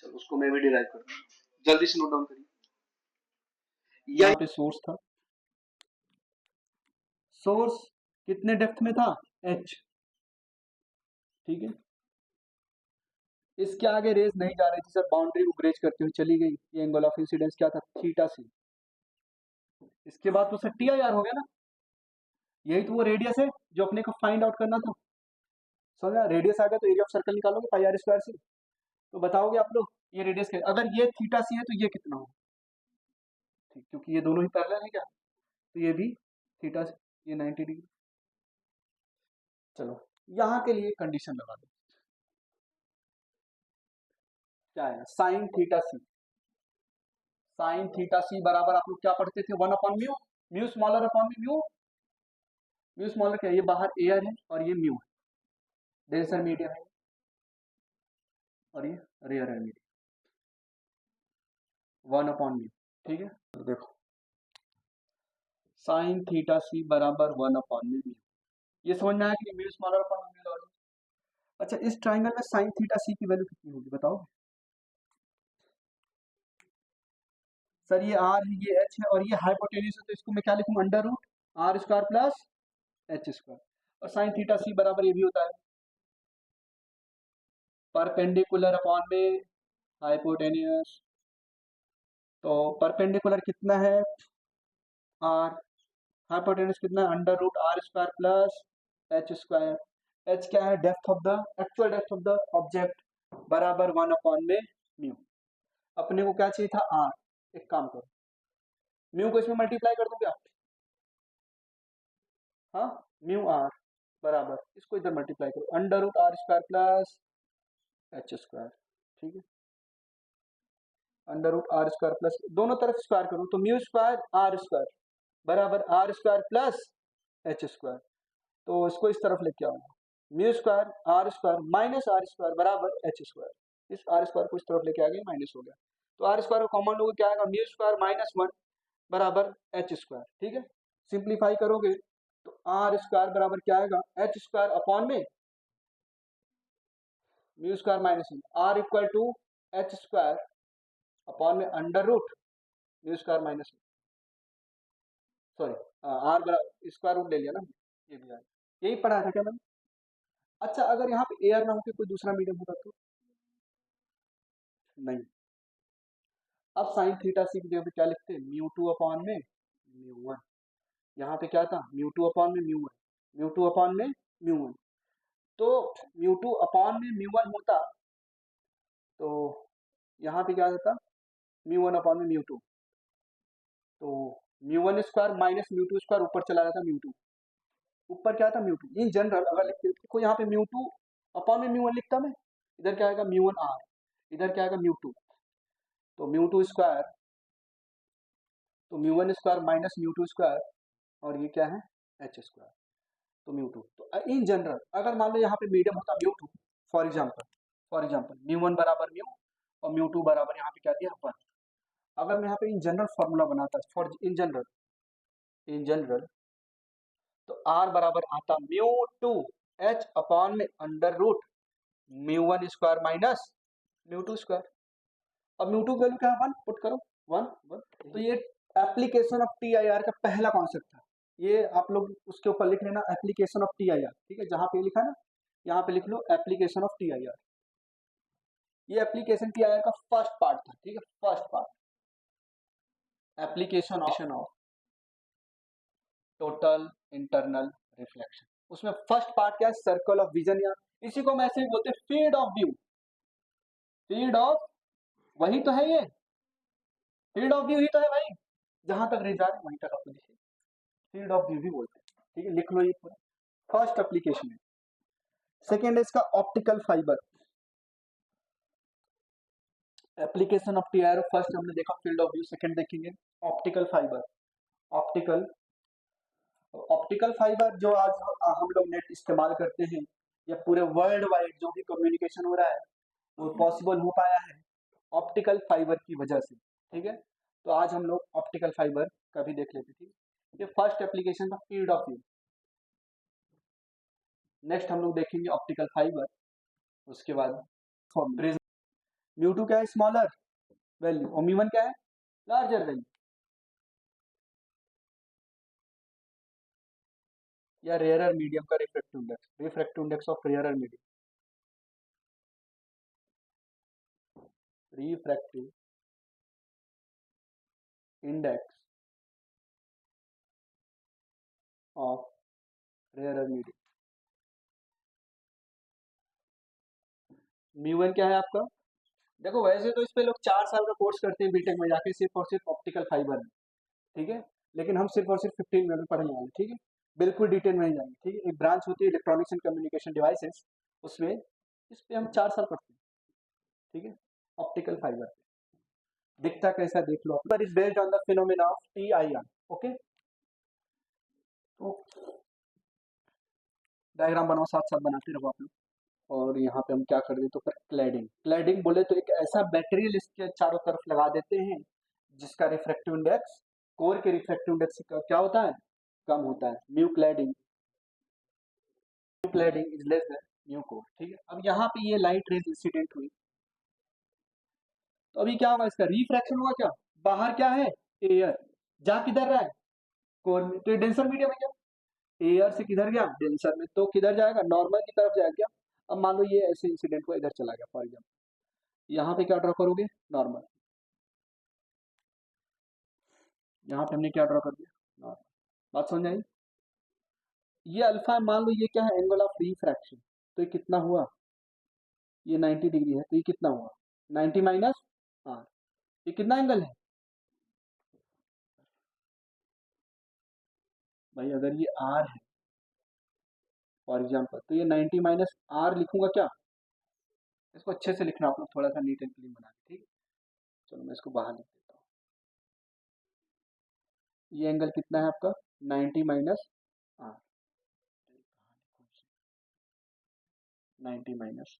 चलो उसको मैं भी डिराइव करता हूं, जल्दी से नोट डाउन करिए। यहाँ पे सोर्स था, सोर्स कितने डेप्थ में था, h, ठीक है। इसके आगे रेज नहीं जा रही थी सर, बाउंड्री को ग्रेज करते हुए चली गई। ये एंगल ऑफ इंसिडेंस क्या था, थीटा सी। इसके बाद तो सर टी आई आर हो गया ना, यही तो वो रेडियस है जो अपने को फाइंड आउट करना था। समझा, रेडियस आ गया तो एरिया ऑफ सर्कल निकालोगे पाई आर स्क्वायर से, तो बताओगे आप लोग ये रेडियस क्या, अगर ये थीटा सी है तो ये कितना हो, ठीक, क्योंकि ये दोनों ही पैरेलल है क्या, तो ये भी थीटा, ये 90 डिग्री। चलो यहाँ के लिए कंडीशन लगा दो, क्या है, sine theta C, sign theta C बराबर आप लोग क्या पढ़ते थे, 1 upon mu, mu smaller upon mu, mu smaller क्या है, ये बाहर एयर है और ये म्यू है, डेंसर मीडियम है और ये रेयर है मीडियम, 1 अपॉन म्यू, ठीक है। तो देखो साइन थीटा सी बराबर 1 अपॉन म्यू, ये समझ में आया कि mu smaller upon mu large. अच्छा इस ट्राइंगल में साइन थीटा सी की वैल्यू कितनी होगी बताओ सर, ये आर है ये एच है और ये हाइपोटेन्यूज है, तो इसको मैं क्या लिखूंगा, under root R square plus H square, और साइन थीटा सी बराबर ये भी होता है परपेंडिकुलर अपॉन में हाइपोटेन्यूज, तो परपेंडिकुलर कितना है आर, हाइपोटेन्यूज कितना है under root R square plus H square, H क्या है depth of the, actual depth of the object बराबर 1 अपॉन में म्यू। अपने को क्या चाहिए था आर, एक काम करो म्यू को इसमें मल्टीप्लाई कर दो क्या, हाँ म्यू आर बराबर, इसको इधर मल्टीप्लाई करो under root R square plus H square, ठीक है। Under root R square plus दोनों तरफ स्क्वायर करो तो म्यू स्क्वायर आर स्क्वायर बराबर R square plus H square, तो इसको इस तरफ लेके आओ, mu square R square minus R square बराबर एच स्क्वायर, इस आर स्क्वायर को इस तरफ लेके आ गए माइनस हो गया, तो आर स्क्वायर को कॉमन लोगे क्या आएगा, म्यू स्क्वायर माइनस 1 बराबर एच स्क्वायर, ठीक है। सिंप्लीफाई करोगे तो आर स्क्वायर बराबर क्या आएगा, एच स्क्वायर अपॉन में mu square minus R equal to H square upon में under root mu square minus, sorry R बराबर स्क्वायर रूट ले लिया ना, ये भी आया, यही पढ़ाया था क्या मैंने। अच्छा अगर यहाँ पे एयर ना होकर कोई दूसरा मीडियम होता तो, नहीं, अब साइन थीटा सी की जगह पे क्या लिखते हैं, म्यू टू अपॉन में म्यू वन, यहाँ पे क्या था म्यू टू अपॉन में mu one, mu two upon में म्यू वन, तो म्यू टू अपॉन में म्यू वन होता तो यहाँ पे क्या होता म्यू वन अपॉन में म्यू टू, तो mu one square minus mu two square ऊपर चला जाता म्यू टू, ऊपर क्या था म्यू टू, इन जनरल अगर लिखते देखो यहाँ पे म्यू टू अपॉन में म्यू वन लिखता मैं, इधर क्या आएगा म्यू वन आर, इधर क्या आएगा म्यू टू, तो म्यू टू स्क्वायर, तो mu one square minus mu two square, और ये क्या है एच स्क्वायर, तो म्यू टू, तो इन जनरल अगर मान लो यहाँ पे मीडियम होता mu two, for example mu one बराबर म्यू और म्यू टू बराबर यहाँ पे क्या दिया 1, अगर मैं यहाँ पे इन जनरल फॉर्मूला बनाता फॉर इन जनरल तो आर बराबर आता म्यू टू एच अपॉन में under root mu one square minus mu two square, अब म्यू टू वैल्यू क्या है 1 पुट करो 1 1, तो ये एप्लीकेशन ऑफ TIR का पहला कॉन्सेप्ट था। ये आप लोग उसके ऊपर लिख लेना, एप्लीकेशन ऑफ TIR, ठीक है, जहां पे लिखा ना यहाँ पे लिख लो एप्लीकेशन ऑफ TIR। ये एप्लीकेशन TIR का फर्स्ट पार्ट था, ठीक है, first part application of total internal reflection. उसमें फर्स्ट पार्ट क्या है, सर्कल ऑफ विजन, या इसी को हम ऐसे ही बोलते हैं field of view. Field of, वही तो है ये, फील्ड ऑफ व्यू ही तो है भाई, जहां तक रेज आ रहा है वहीं तक आपको दिखे, फील्ड ऑफ व्यू भी बोलते हैं, ठीक है, लिख लो ये पूरा। फर्स्ट एप्लीकेशन है। सेकेंड है इसका optical fibre, application of TIR first हमने देखा फील्ड ऑफ व्यू, सेकेंड देखेंगे optical fibre. Optical optical fibre जो आज हम लोग नेट इस्तेमाल करते हैं या पूरे वर्ल्ड वाइड जो भी कम्युनिकेशन हो रहा है वो पॉसिबल हो पाया है ऑप्टिकल फाइबर की वजह से, ठीक है। तो आज हम लोग ऑप्टिकल फाइबर का भी देख लेते थे। ये फर्स्ट एप्लीकेशन था फील्ड ऑफ व्यू। नेक्स्ट हम लोग देखेंगे ऑप्टिकल फाइबर, उसके बाद म्यू2 क्या है, स्मॉलर वैल्यू, और म्यू1 क्या है, लार्जर वैल्यू, या रेयरर मीडियम का refractive index of rarer medium, refractive index of rarer medium. म्यू1 क्या है आपका, देखो वैसे तो इस पे लोग 4 साल का कोर्स करते हैं बीटेक में जाके, सिर्फ और सिर्फ ऑप्टिकल फाइबर में, ठीक है, लेकिन हम सिर्फ और सिर्फ 15 मिनट में पढ़ने वाले, ठीक है, बिल्कुल डिटेल में नहीं जाएंगे, ठीक है। एक ब्रांच होती है इलेक्ट्रॉनिक्स एंड कम्युनिकेशन डिवाइसेस, उसमें इस पे हम 4 साल पढ़ते हैं, ठीक है, ऑप्टिकल फाइबर। दिखता कैसा देख लो, पर is based on the phenomena of TIR, okay. तो डायग्राम बनाओ, साथ साथ बनाते रहो आप लोग। और यहाँ पे हम क्या कर देते, तो क्लैडिंग, क्लैडिंग बोले तो एक ऐसा मटेरियल इसके चारों तरफ लगा देते हैं जिसका रिफ्रैक्टिव इंडेक्स कोर के रिफ्रैक्टिव इंडेक्स से क्या होता है, कम होता है। Mu cladding is less then mu core, ठीक है। अब यहाँ पे ये लाइट रेज इंसिडेंट हुई, तो अभी क्या होगा, इसका रिफ्रैक्शन होगा, क्या बाहर क्या है, एयर, जा किधर रहा है, कोर में, तो डेंसर मीडियम है क्या, एयर से किधर गया, डेंसर में, तो किधर जाएगा, नॉर्मल की तरफ जाएगा क्या। अब मान लो ये ऐसे इंसिडेंट को इधर चला गया फॉर एग्जाम्पल, यहाँ पे क्या ड्रॉ करोगे, नॉर्मल, यहाँ पे हमने क्या ड्रॉ कर दिया, नॉर्मल। बात समझ आई। ये अल्फा, मान लो ये क्या है, एंगल ऑफ रिफ्रैक्शन, तो ये कितना हुआ, ये 90 डिग्री है, तो ये कितना हुआ, 90 माइनस आर, ये कितना एंगल है भाई, अगर ये आर है फॉर एग्जाम्पल, तो ये 90 माइनस आर लिखूंगा क्या, इसको अच्छे से लिखना आप लोग, थोड़ा सा नीट एंड क्लीन बना के, ठीक है। चलो मैं इसको बाहर लिख देता हूँ, ये एंगल कितना है आपका, 90 माइनस आर, 90 माइनस।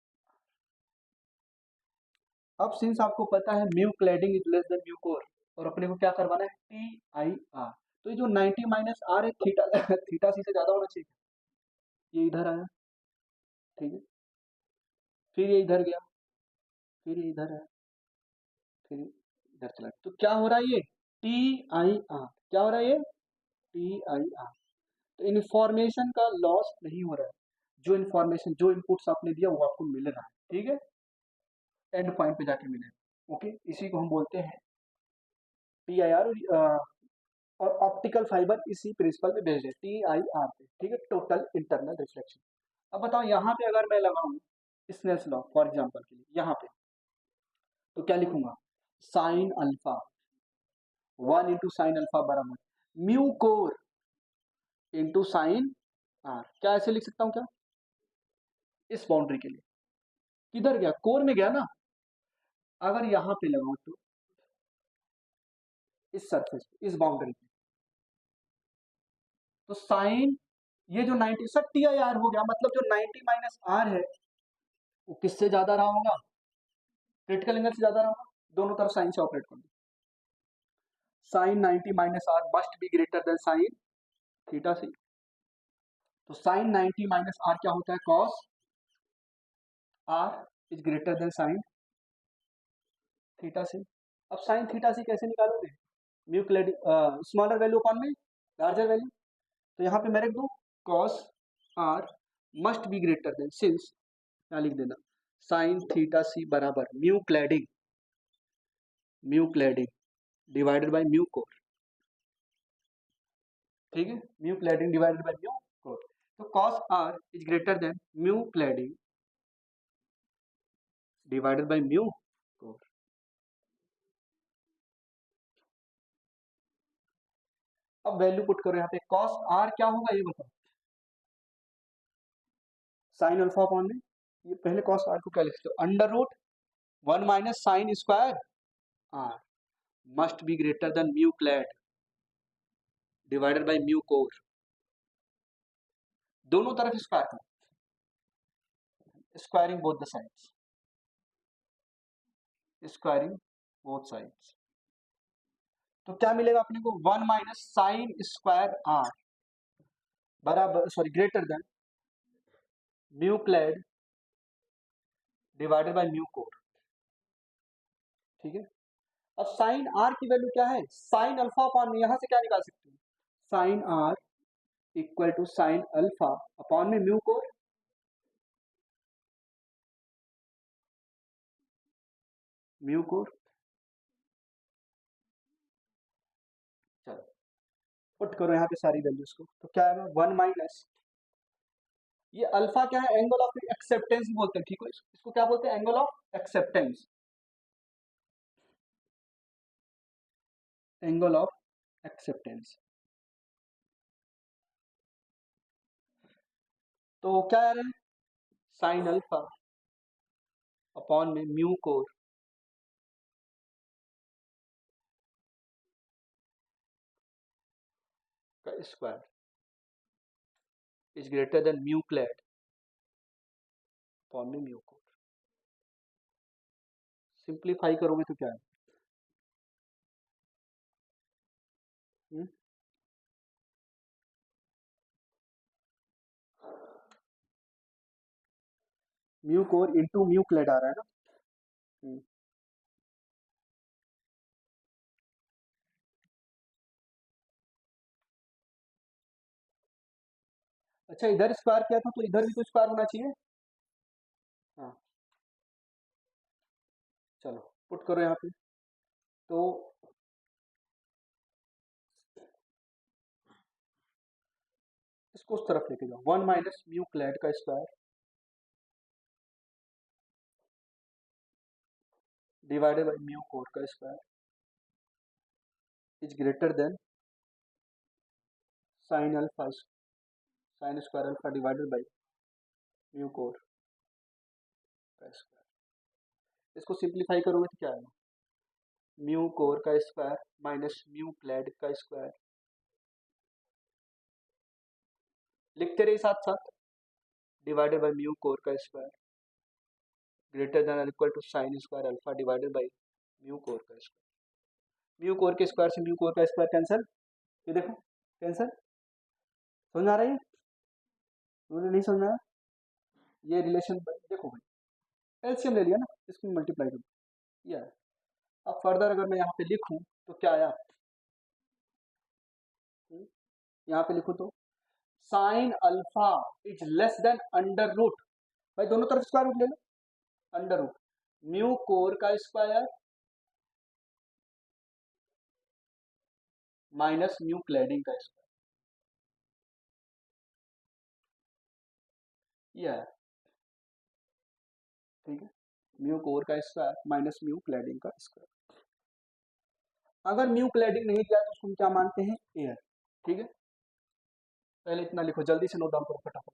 अब सिंस आपको पता है mu cladding is less then mu core, और अपने को क्या करवाना है, TIR, तो ये जो 90 माइनस आर है थीटा थीटा सी से ज्यादा होना चाहिए, ये इधर आया, ठीक है, फिर ये इधर गया, फिर ये इधर आया, फिर इधर चला, तो क्या हो रहा है, ये TIR, क्या हो रहा है, ये TIR। तो इन्फॉर्मेशन का लॉस नहीं हो रहा है, जो इन्फॉर्मेशन, जो इनपुट्स आपने दिया वो आपको मिल रहा है, ठीक है, एंड पॉइंट पे जाके मिलेगा, ओके। इसी को हम बोलते हैं TIR, और ऑप्टिकल फाइबर इसी प्रिंसिपल पे बेस्ड है, TIR पे, ठीक है, टोटल इंटरनल रिफ्लेक्शन। अब बताओ यहाँ पे अगर मैं लगाऊं स्नेल्स लॉ फॉर एग्जांपल के लिए, यहाँ पे तो क्या लिखूंगा, साइन अल्फा 1 × साइन अल्फा बराबर mu core into sine R, क्या ऐसे लिख सकता हूँ क्या, इस बाउंड्री के लिए, किधर गया, कोर में गया ना। अगर यहाँ पे लगाऊं तो इस सरफेस पे, इस बाउंड्री पे, तो साइन, ये जो 90 सर TIR हो गया, मतलब जो 90 माइनस आर है वो किससे ज्यादा रहा होगा, क्रिटिकल एंगल से ज्यादा रहा होगा, दोनों तरफ साइन से ऑपरेट कर दो, sine 90 minus R must be greater than sine theta C, तो साइन 90 माइनस आर क्या होता है, cos R is greater than sine theta सी। अब साइन थीटा सी कैसे निकालोगे, mu cladding smaller value upon में लार्जर वैल्यू, तो यहाँ पे मैं रख दूँ cos R must be greater than, since यहाँ लिख देना साइन थीटा सी बराबर mu cladding divided by mu core, ठीक है, mu cladding divided by mu core. तो cos R is greater than mu cladding divided by mu core. अब value put करो यहाँ पे, कॉस आर क्या होगा ये बताओ, साइन अल्फा अपॉन में, ये पहले कॉस आर को क्या लिखते हो, under root 1 minus sine square R must be greater than mu clad divided by mu core. दोनों तरफ स्क्वायर करो, squaring both the sides, squaring both sides. तो क्या मिलेगा अपने को, 1 माइनस साइन स्क्वायर आर बराबर sorry greater than mu clad divided by mu core, ठीक है। अब साइन आर की वैल्यू क्या है, साइन अल्फा अपॉन में, यहां से क्या निकाल सकते हैं, sine R equal to sine alpha upon में म्यू कोर, म्यू कोर। चलो पुट करो यहाँ पे सारी वैल्यूज को, तो क्या है 1 माइनस, ये अल्फा क्या है, एंगल ऑफ एक्सेप्टेंस बोलते हैं, ठीक है, इसको क्या बोलते हैं, angle of acceptance, angle of acceptance. तो क्या आ रहा है, साइन अल्फा अपॉन में म्यू कोर का square is greater than mu clad upon में म्यू कोर। सिंप्लीफाई करोगे तो क्या है, mu core into mu clad आ रहा है ना। हम्म, अच्छा इधर स्क्वायर किया था तो इधर भी तो स्क्वायर होना चाहिए, हाँ चलो पुट करो यहाँ पे, तो इसको उस तरफ लेके जाओ, 1 माइनस म्यू क्लेड का square divided by mu core का square is greater than sine alpha sine square alpha divided by mu core का स्क्वायर। इसको सिंप्लीफाई करोगे तो क्या आएगा, म्यू कोर का स्क्वायर माइनस म्यू क्लेड का स्क्वायर, लिखते रहिए साथ साथ, डिवाइडेड बाई म्यू कोर का स्क्वायर ग्रेटर देन और equal to sine square alpha divided by mu core का स्क्वायर। म्यू कोर के स्क्वायर से म्यू कोर का स्क्वायर कैंसिल, ये देखो कैंसिल, समझ आ रही है, मुझे नहीं समझ आया, ये रिलेशन देखो भाई, एलसीएम ले लिया ना, इसको मल्टीप्लाई करो, ये है। अब फर्दर अगर मैं यहाँ पे लिखूं तो क्या आया, यहाँ पे लिखूं तो sine alpha is less than under root, भाई दोनों तरफ स्क्वायर रूट ले लो, अंडर रूट म्यू कोर का स्क्वायर माइनस म्यू क्लेडिंग का स्क्वायर, ये है, ठीक है, म्यू कोर का स्क्वायर माइनस म्यू क्लेडिंग का स्क्वायर। अगर म्यू क्लेडिंग नहीं दिया तो उसको हम क्या मानते हैं, एयर, ठीक है। पहले इतना लिखो, जल्दी से नोट डाउन करो फटाफट,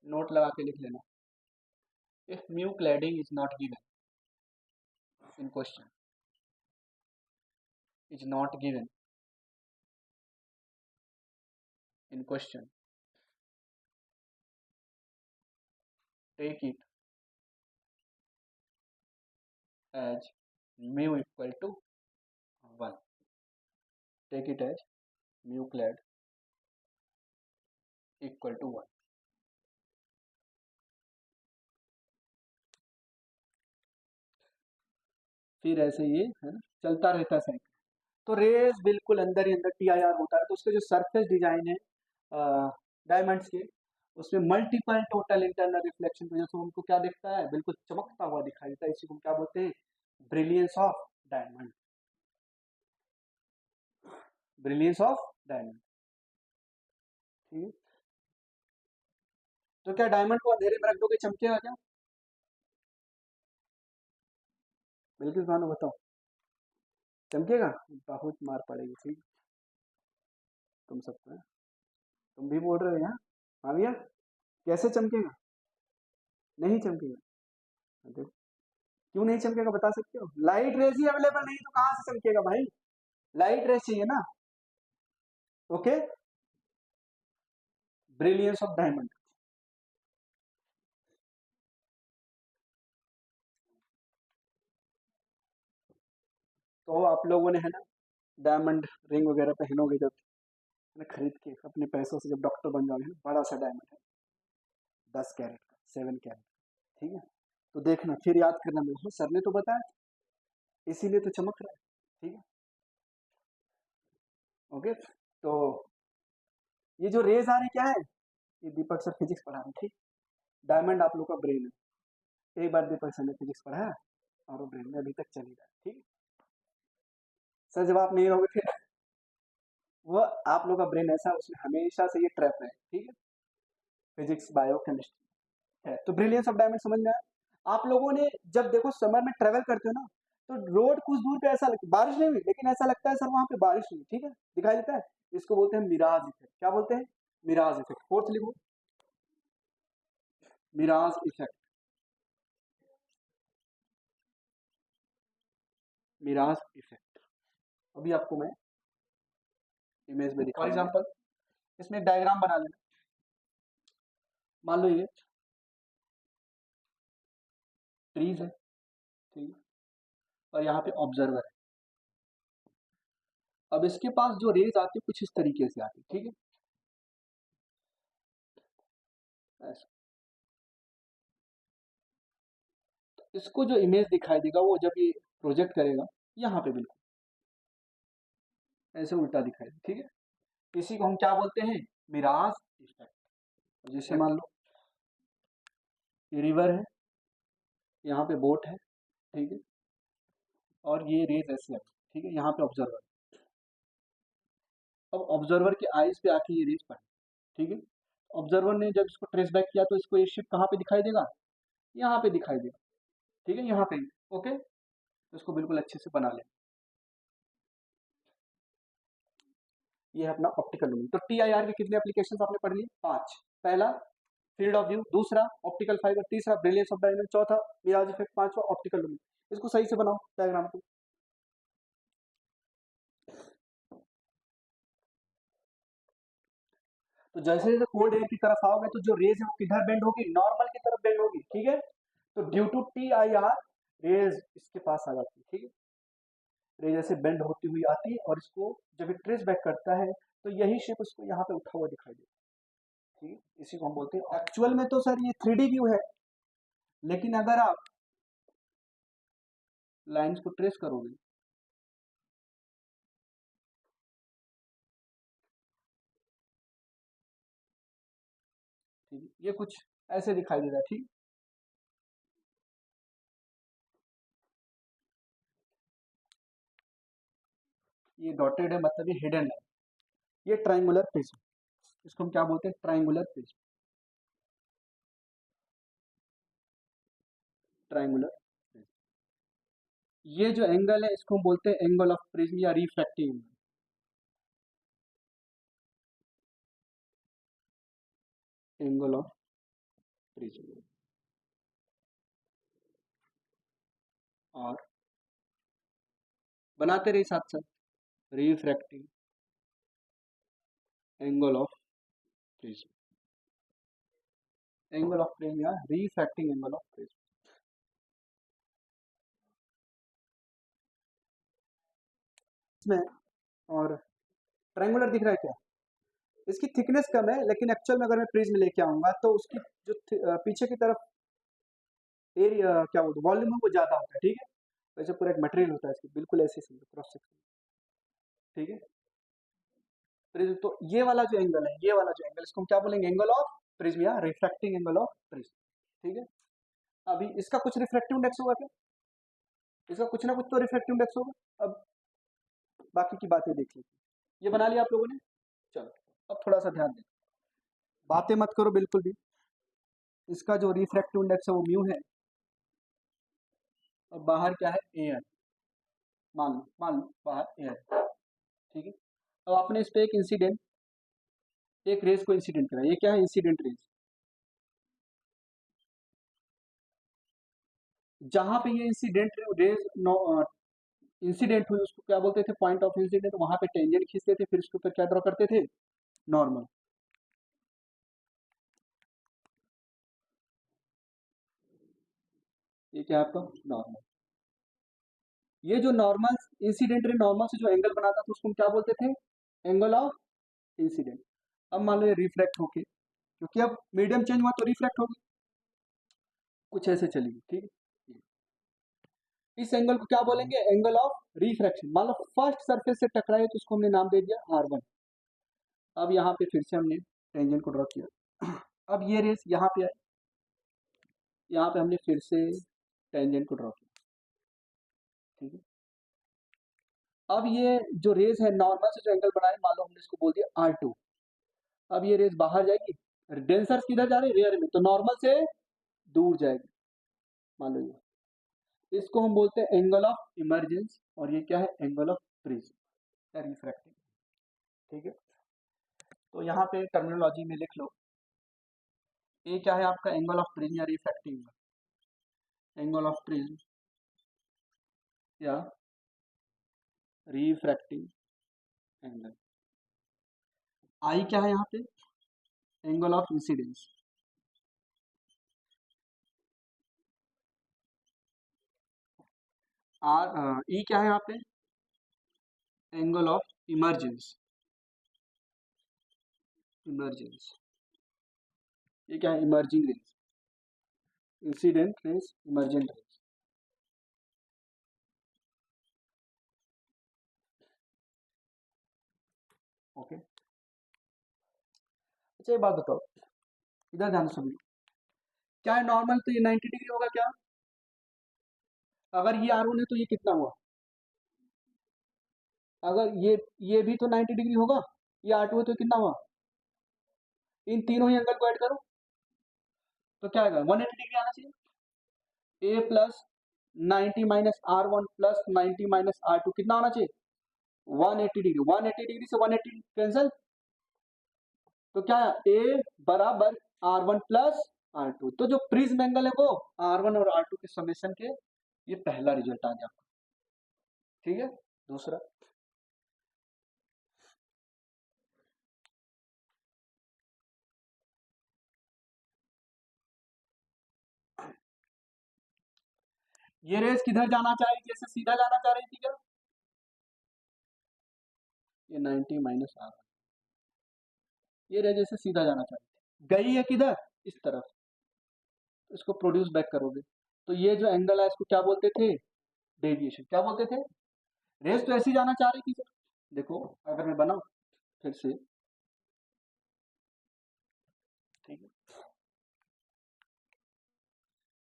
नोट लगा के लिख लेना, if mu cladding is not given in question, is not given in question, take it as mu equal to 1, take it as mu clad equal to 1। फिर ऐसे ये है ना चलता रहता है साइकिल। तो रेज बिल्कुल अंदर ही अंदर TIR होता है। तो उसके जो सरफेस डिजाइन है डायमंड्स के, उसमें मल्टीपल टोटल इंटरनल रिफ्लेक्शन की वजह से उनको क्या दिखता है, बिल्कुल चमकता हुआ दिखाई देता है। इसी को हम क्या बोलते हैं, brilliance of diamond, brilliance of diamond. ठीक है, तो क्या डायमंड को अंधेरे में रख दोगे चमकेगा क्या? बिल्कुल मानो, बताओ चमकेगा? बहुत मार पड़ेगी। ठीक, तुम सबको है? तुम भी बोल रहे हो यहाँ, हाँ भैया, कैसे चमकेगा? नहीं चमकेगा। देखो, क्यों नहीं चमकेगा बता सकते हो? लाइट रेज ही अवेलेबल नहीं तो कहाँ से चमकेगा भाई? लाइट रेज चाहिए ना। Okay, brilliance of diamond. तो आप लोगों ने है ना डायमंड रिंग वगैरह पहनोगे जब, है ना, खरीद के अपने पैसों से, जब डॉक्टर बन जाओगे ना, बड़ा सा डायमंड है 10 कैरेट का, 7 कैरेट, ठीक है, तो देखना फिर याद करना मेरे को, सर ने तो बताया था, इसीलिए तो चमक रहा है। ठीक है, ओके। तो ये जो रेज आ रही क्या है, ये दीपक सर फिजिक्स पढ़ा रहे, ठीक। डायमंड आप लोग का ब्रेन है, एक बार दीपक सर ने फिजिक्स पढ़ाया और वो ब्रेन में अभी तक चली रहा है। ठीक, सर जब आप नहीं रहोगे फिर वो आप लोग का ब्रेन ऐसा, उसमें हमेशा से ये ट्रैप है। ठीक है, फिजिक्स बायो केमिस्ट्री है। तो ब्रिलियंस ऑफ डायमंड समझ में आया आप लोगों ने? जब देखो समर में ट्रेवल करते हो ना, तो रोड कुछ दूर पे ऐसा लगता, बारिश नहीं हुई लेकिन ऐसा लगता है सर वहां पे बारिश हुई। ठीक है, दिखाई देता है। इसको बोलते हैं मिराज इफेक्ट। क्या बोलते हैं? मिराज इफेक्ट। फोर्थ लिखो, मिराज इफेक्ट, मिराज इफेक्ट। अभी आपको मैं इमेज में दिखा, फॉर एग्जाम्पल इसमें एक डायग्राम बना लेना। मान लो ये ट्रीज है, ठीक है, और यहाँ पे ऑब्जर्वर है। अब इसके पास जो रेज आती है कुछ इस तरीके से आती है। ठीक है, ऐसा। तो इसको जो इमेज दिखाई देगा वो जब ये प्रोजेक्ट करेगा यहाँ पे बिल्कुल ऐसे उल्टा दिखाई देगा। ठीक है, इसी को हम क्या बोलते हैं, मिराज इफेक्ट। जैसे मान लो ये रिवर है, यहाँ पे बोट है, ठीक है, और ये रेज ऐसे है, ठीक है, यहाँ पे ऑब्जर्वर। अब ऑब्जर्वर के आईज पे आके ये रेज पड़े, ठीक है, ऑब्जर्वर ने जब इसको ट्रेस बैक किया तो इसको ये शिप कहाँ पे दिखाई देगा, यहाँ पे दिखाई देगा। ठीक है, यहाँ पे। ओके, तो इसको बिल्कुल अच्छे से बना ले। ये है अपना ऑप्टिकल लूमिन। तो TIR के कितने एप्लीकेशंस आपने पढ़ लिए? 5। पहला फील्ड ऑफ व्यू, दूसरा ऑप्टिकल फाइबर, तीसरा ब्रिलियंस ऑफ डायमंड, चौथा मिराज इफेक्ट, पांचवा ऑप्टिकल लूमिन। इसको सही से बनाओ डायग्राम को। तो जैसे जैसे कोल्ड एयर की तरफ आओगे तो जो रेज है वो किधर बेंड होगी, नॉर्मल की तरफ बेंड होगी। ठीक है, तो ड्यू टू TIR रेज इसके पास आ जाती है। ठीक है, रेज ऐसे बेंड होती हुई आती है और इसको जब ये ट्रेस बैक करता है तो यही शेप उसको यहाँ पे उठा हुआ दिखाई देता है। ठीक है, इसी को हम बोलते हैं। एक्चुअल में तो सर ये 3D व्यू है, लेकिन अगर आप लाइंस को ट्रेस करोगे, ठीक है, ये कुछ ऐसे दिखाई दे रहा है। ठीक, ये डॉटेड है मतलब ये हिडन है। ये ट्राइंगुलर प्रिज्म, इसको हम क्या बोलते हैं, ट्राइंगुलर प्रिज्म, ट्राइंगुलर प्रिज्म। ये जो एंगल है इसको हम बोलते हैं एंगल ऑफ प्रिज्म या refractive angle, angle of prism. और बनाते रहिए साथ साथ, refractive angle of prism, angle of prism या रिफ्रैक्टिंग एंगल ऑफ प्रिज्म। इसमें और ट्रायंगुलर दिख रहा है क्या? इसकी थिकनेस कम है, लेकिन एक्चुअल में अगर मैं प्रिज्म लेके आऊंगा तो उसकी जो पीछे की तरफ एरिया क्या बोलते वॉल्यूम है वो ज्यादा होता है। ठीक है, वैसे पूरा एक मटेरियल होता है इसकी, बिल्कुल ऐसे समझो क्रॉस सेक्शन, ठीक है। प्रिज्म, तो ये वाला जो एंगल है, ये वाला जो एंगल, इसको हम क्या बोलेंगे, एंगल ऑफ प्रिज्म या रिफ्रैक्टिंग एंगल ऑफ प्रिज्म, ठीक है। अभी इसका कुछ रिफ्रैक्टिव इंडेक्स होगा क्या, इसका कुछ ना कुछ तो रिफ्रैक्टिव इंडेक्स होगा। अब बाकी की बातें देख लीजिए, ये बना लिया आप लोगों ने, चलो अब थोड़ा सा ध्यान दें, बातें मत करो बिल्कुल भी। इसका जो रिफ्रैक्टिव इंडेक्स है वो म्यू है, और बाहर क्या है, एयर, मान लो बाहर एयर, ठीक है। अब आपने इस पे एक इंसिडेंट, एक रेस को इंसिडेंट करा, ये क्या है, इंसिडेंट रेस। जहां पे ये इंसिडेंट रेस इंसिडेंट हुई उसको क्या बोलते थे, पॉइंट ऑफ इंसिडेंट, वहां पे टेंजेंट खींचते थे, फिर उसके ऊपर क्या ड्रॉ करते थे, नॉर्मल। ये क्या है आपका नॉर्मल। ये जो नॉर्मल इंसिडेंट रे, नॉर्मल से जो एंगल बनाता था उसको हम क्या बोलते थे, एंगल ऑफ इंसिडेंट। अब मान लो ये रिफ्लेक्ट होके, क्योंकि अब मीडियम चेंज हुआ तो रिफ्लेक्ट होगी, कुछ ऐसे चलेगी, ठीक है। इस एंगल को क्या बोलेंगे, एंगल ऑफ रिफ्रैक्शन। मान लो फर्स्ट सरफेस से टकराए तो उसको हमने नाम दे दिया R1। अब यहाँ पे फिर से हमने टेंजेंट को ड्रॉ किया, अब ये रेस यहाँ पे आई, यहाँ पे हमने फिर से टेंजेंट को ड्रॉ किया, ठीक है। अब ये जो रेस है नॉर्मल से जो एंगल बनाए, मान लो हमने इसको बोल दिया R2। अब ये रेस बाहर जाएगी, डेंसर किधर जा रही है, रेयर में, तो नॉर्मल से दूर जाएगी, मान लो ये, इसको हम बोलते हैं एंगल ऑफ इमरजेंस, और ये क्या है, एंगल ऑफ प्रिज्म या रिफ्रैक्टिंग, ठीक है। तो यहाँ पे टर्मिनोलॉजी में लिख लो, ये क्या है आपका, एंगल ऑफ प्रिज्म या रिफ्रैक्टिंग, एंगल ऑफ प्रिज्म या रिफ्रैक्टिंग एंगल। आई क्या है यहाँ पे, एंगल ऑफ इंसिडेंस, ई क्या है यहाँ पे, एंगल ऑफ इमरजेंस, इमरजेंस, ये क्या है, emerging rays, incident rays, emergent rays, okay. अच्छा ये बात बताओ, इधर ध्यान सभी, क्या है नॉर्मल, तो ये 90 डिग्री होगा क्या, अगर ये R1 है तो ये कितना हुआ, अगर ये भी तो 90 डिग्री होगा, ये R2 है तो कितना हुआ, इन तीनों ही एंगल को ऐड करो तो क्या आएगा, 180 डिग्री आना चाहिए। A plus 90 minus R1 plus 90 minus R2 कितना होना चाहिए, 180 डिग्री। 180 डिग्री से 180 कैंसिल, तो क्या है, ए बराबर R1 प्लस R2, तो जो प्रिज्म एंगल है वो R1 और R2 के समेशन के, ये पहला रिजल्ट आ गया, ठीक है। दूसरा, ये रेस किधर जाना चाह रही थी, ऐसे सीधा जाना चाह रही थी क्या, ये 90 माइनस R1, ये रेस जैसे सीधा जाना चाह रही थी, गई है किधर, इस तरफ, तो इसको प्रोड्यूस बैक करोगे, तो ये जो एंगल है इसको क्या बोलते थे, डेविएशन, क्या बोलते थे, रेस तो ऐसी जाना चाह रही थी सर। देखो अगर मैं बनाऊं फिर से, ठीक है,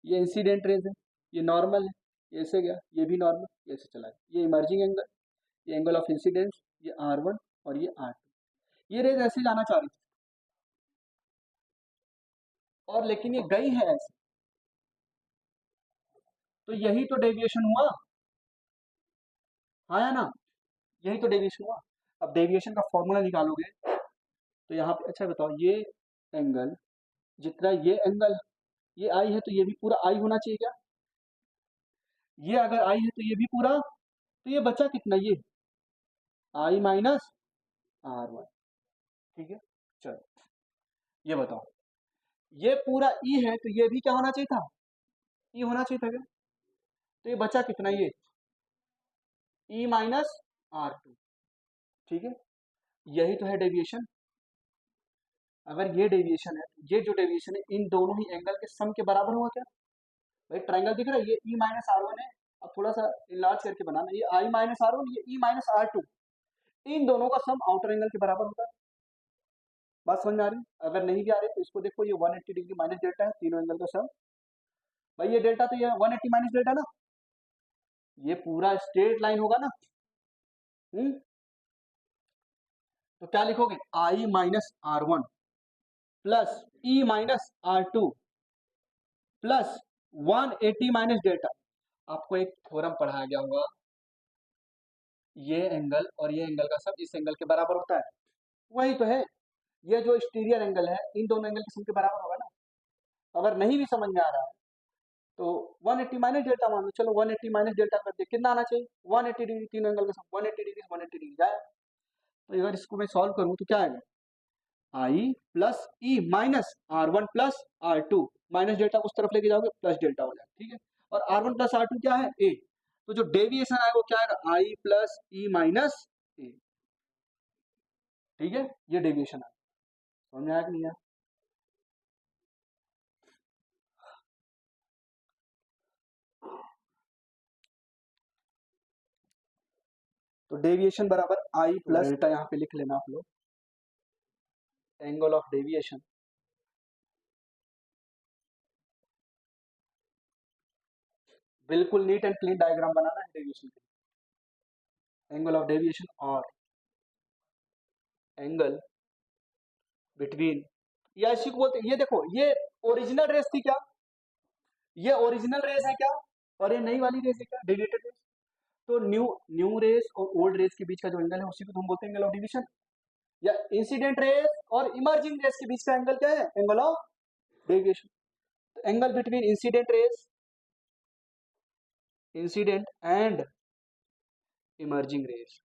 ये इंसिडेंट रेस है, ये नॉर्मल है, ये ऐसे गया, ये भी नॉर्मल, ये ऐसे चला गया, ये इमर्जिंग एंगल, ये एंगल ऑफ इंसिडेंस, ये R1 और ये R2, ये रेस ऐसे जाना चाह रही थी, और लेकिन ये गई है ऐसे, तो यही तो डेविएशन हुआ, हाँ या ना, यही तो डेविएशन हुआ। अब डेविएशन का फॉर्मूला निकालोगे तो यहाँ पे, अच्छा बताओ, ये एंगल जितना, ये एंगल, ये आई है तो ये भी पूरा आई होना चाहिए क्या, ये अगर आई है तो ये भी पूरा, तो ये बचा कितना, ये आई माइनस R1, ठीक है। चलो ये बताओ, ये पूरा ई है तो ये भी क्या होना चाहिए था, ई होना चाहिए था क्या, तो ये बचा कितना, ये ई माइनस R2, ठीक है। यही तो है डेविएशन, अगर ये डेविएशन है, ये जो डेविएशन है इन दोनों ही एंगल के सम के बराबर हुआ क्या, भाई ट्रायंगल दिख रहा है, ये ई माइनस R1 है अब थोड़ा सा इनलार्ज करके बनाना, ये आई माइनस आर वन, ये ई माइनस आर टू, इन दोनों का सम आउटर एंगल के बराबर होता है। बात समझ में आ रही है? अगर नहीं भी आ रही तो इसको देखो, ये 180 डिग्री माइनस डेल्टा है, तीनों एंगल का सम। भाई ये डेल्टा तो ये 180 माइनस डेल्टा ना, ये पूरा स्ट्रेट लाइन होगा ना। तो क्या लिखोगे, I minus R one plus E minus R two plus 180 minus delta. आपको एक थ्योरम पढ़ाया गया होगा, ये एंगल और ये एंगल का सम इस एंगल के बराबर होता है, वही तो है। ये जो एक्सटीरियर एंगल है इन दोनों एंगल के सम के बराबर होगा ना। अगर नहीं भी समझ में आ रहा है तो 180 माइनस डेल्टा मान लो, चलो 180 माइनस डेल्टा कर दिया, कितना आना चाहिए, 180 डिग्री, तीनों एंगल का सम 180 डिग्री 180 डिग्री जाए। तो अगर इसको मैं सॉल्व करूं तो क्या आएगा, I plus E minus R one plus R two, minus delta उस तरफ लेके जाओगे प्लस डेल्टा हो जाएगा, ठीक है। और R one plus R two क्या है, ए। तो जो डेविएशन आएगा वो क्या आएगा, आई प्लस ई माइनस ए, ठीक है। ये डेविएशन आएगा, समझ में आया कि नहीं आया? तो डेविएशन बराबर आई प्लस डेल्टा, यहाँ पे लिख लेना आप लोग, एंगल ऑफ डेविएशन बिल्कुल नीट एंड क्लीन डायग्राम बनाना है डेविएशन के, एंगल ऑफ डेविएशन और एंगल बिटवीन, या इसी को बोलते, ये देखो ये ओरिजिनल रेस थी क्या, ये ओरिजिनल रेस है क्या, और ये नई वाली रेस है क्या, डिलेटेड रेस। तो न्यू न्यू रेस और ओल्ड रेस के बीच का जो एंगल है उसी को हम बोलते हैं एंगल ऑफ डिविजन। या इंसिडेंट रेस और इमर्जिंग रेस के बीच का एंगल क्या है, एंगल ऑफ डेविएशन। तो angle between incident and emerging race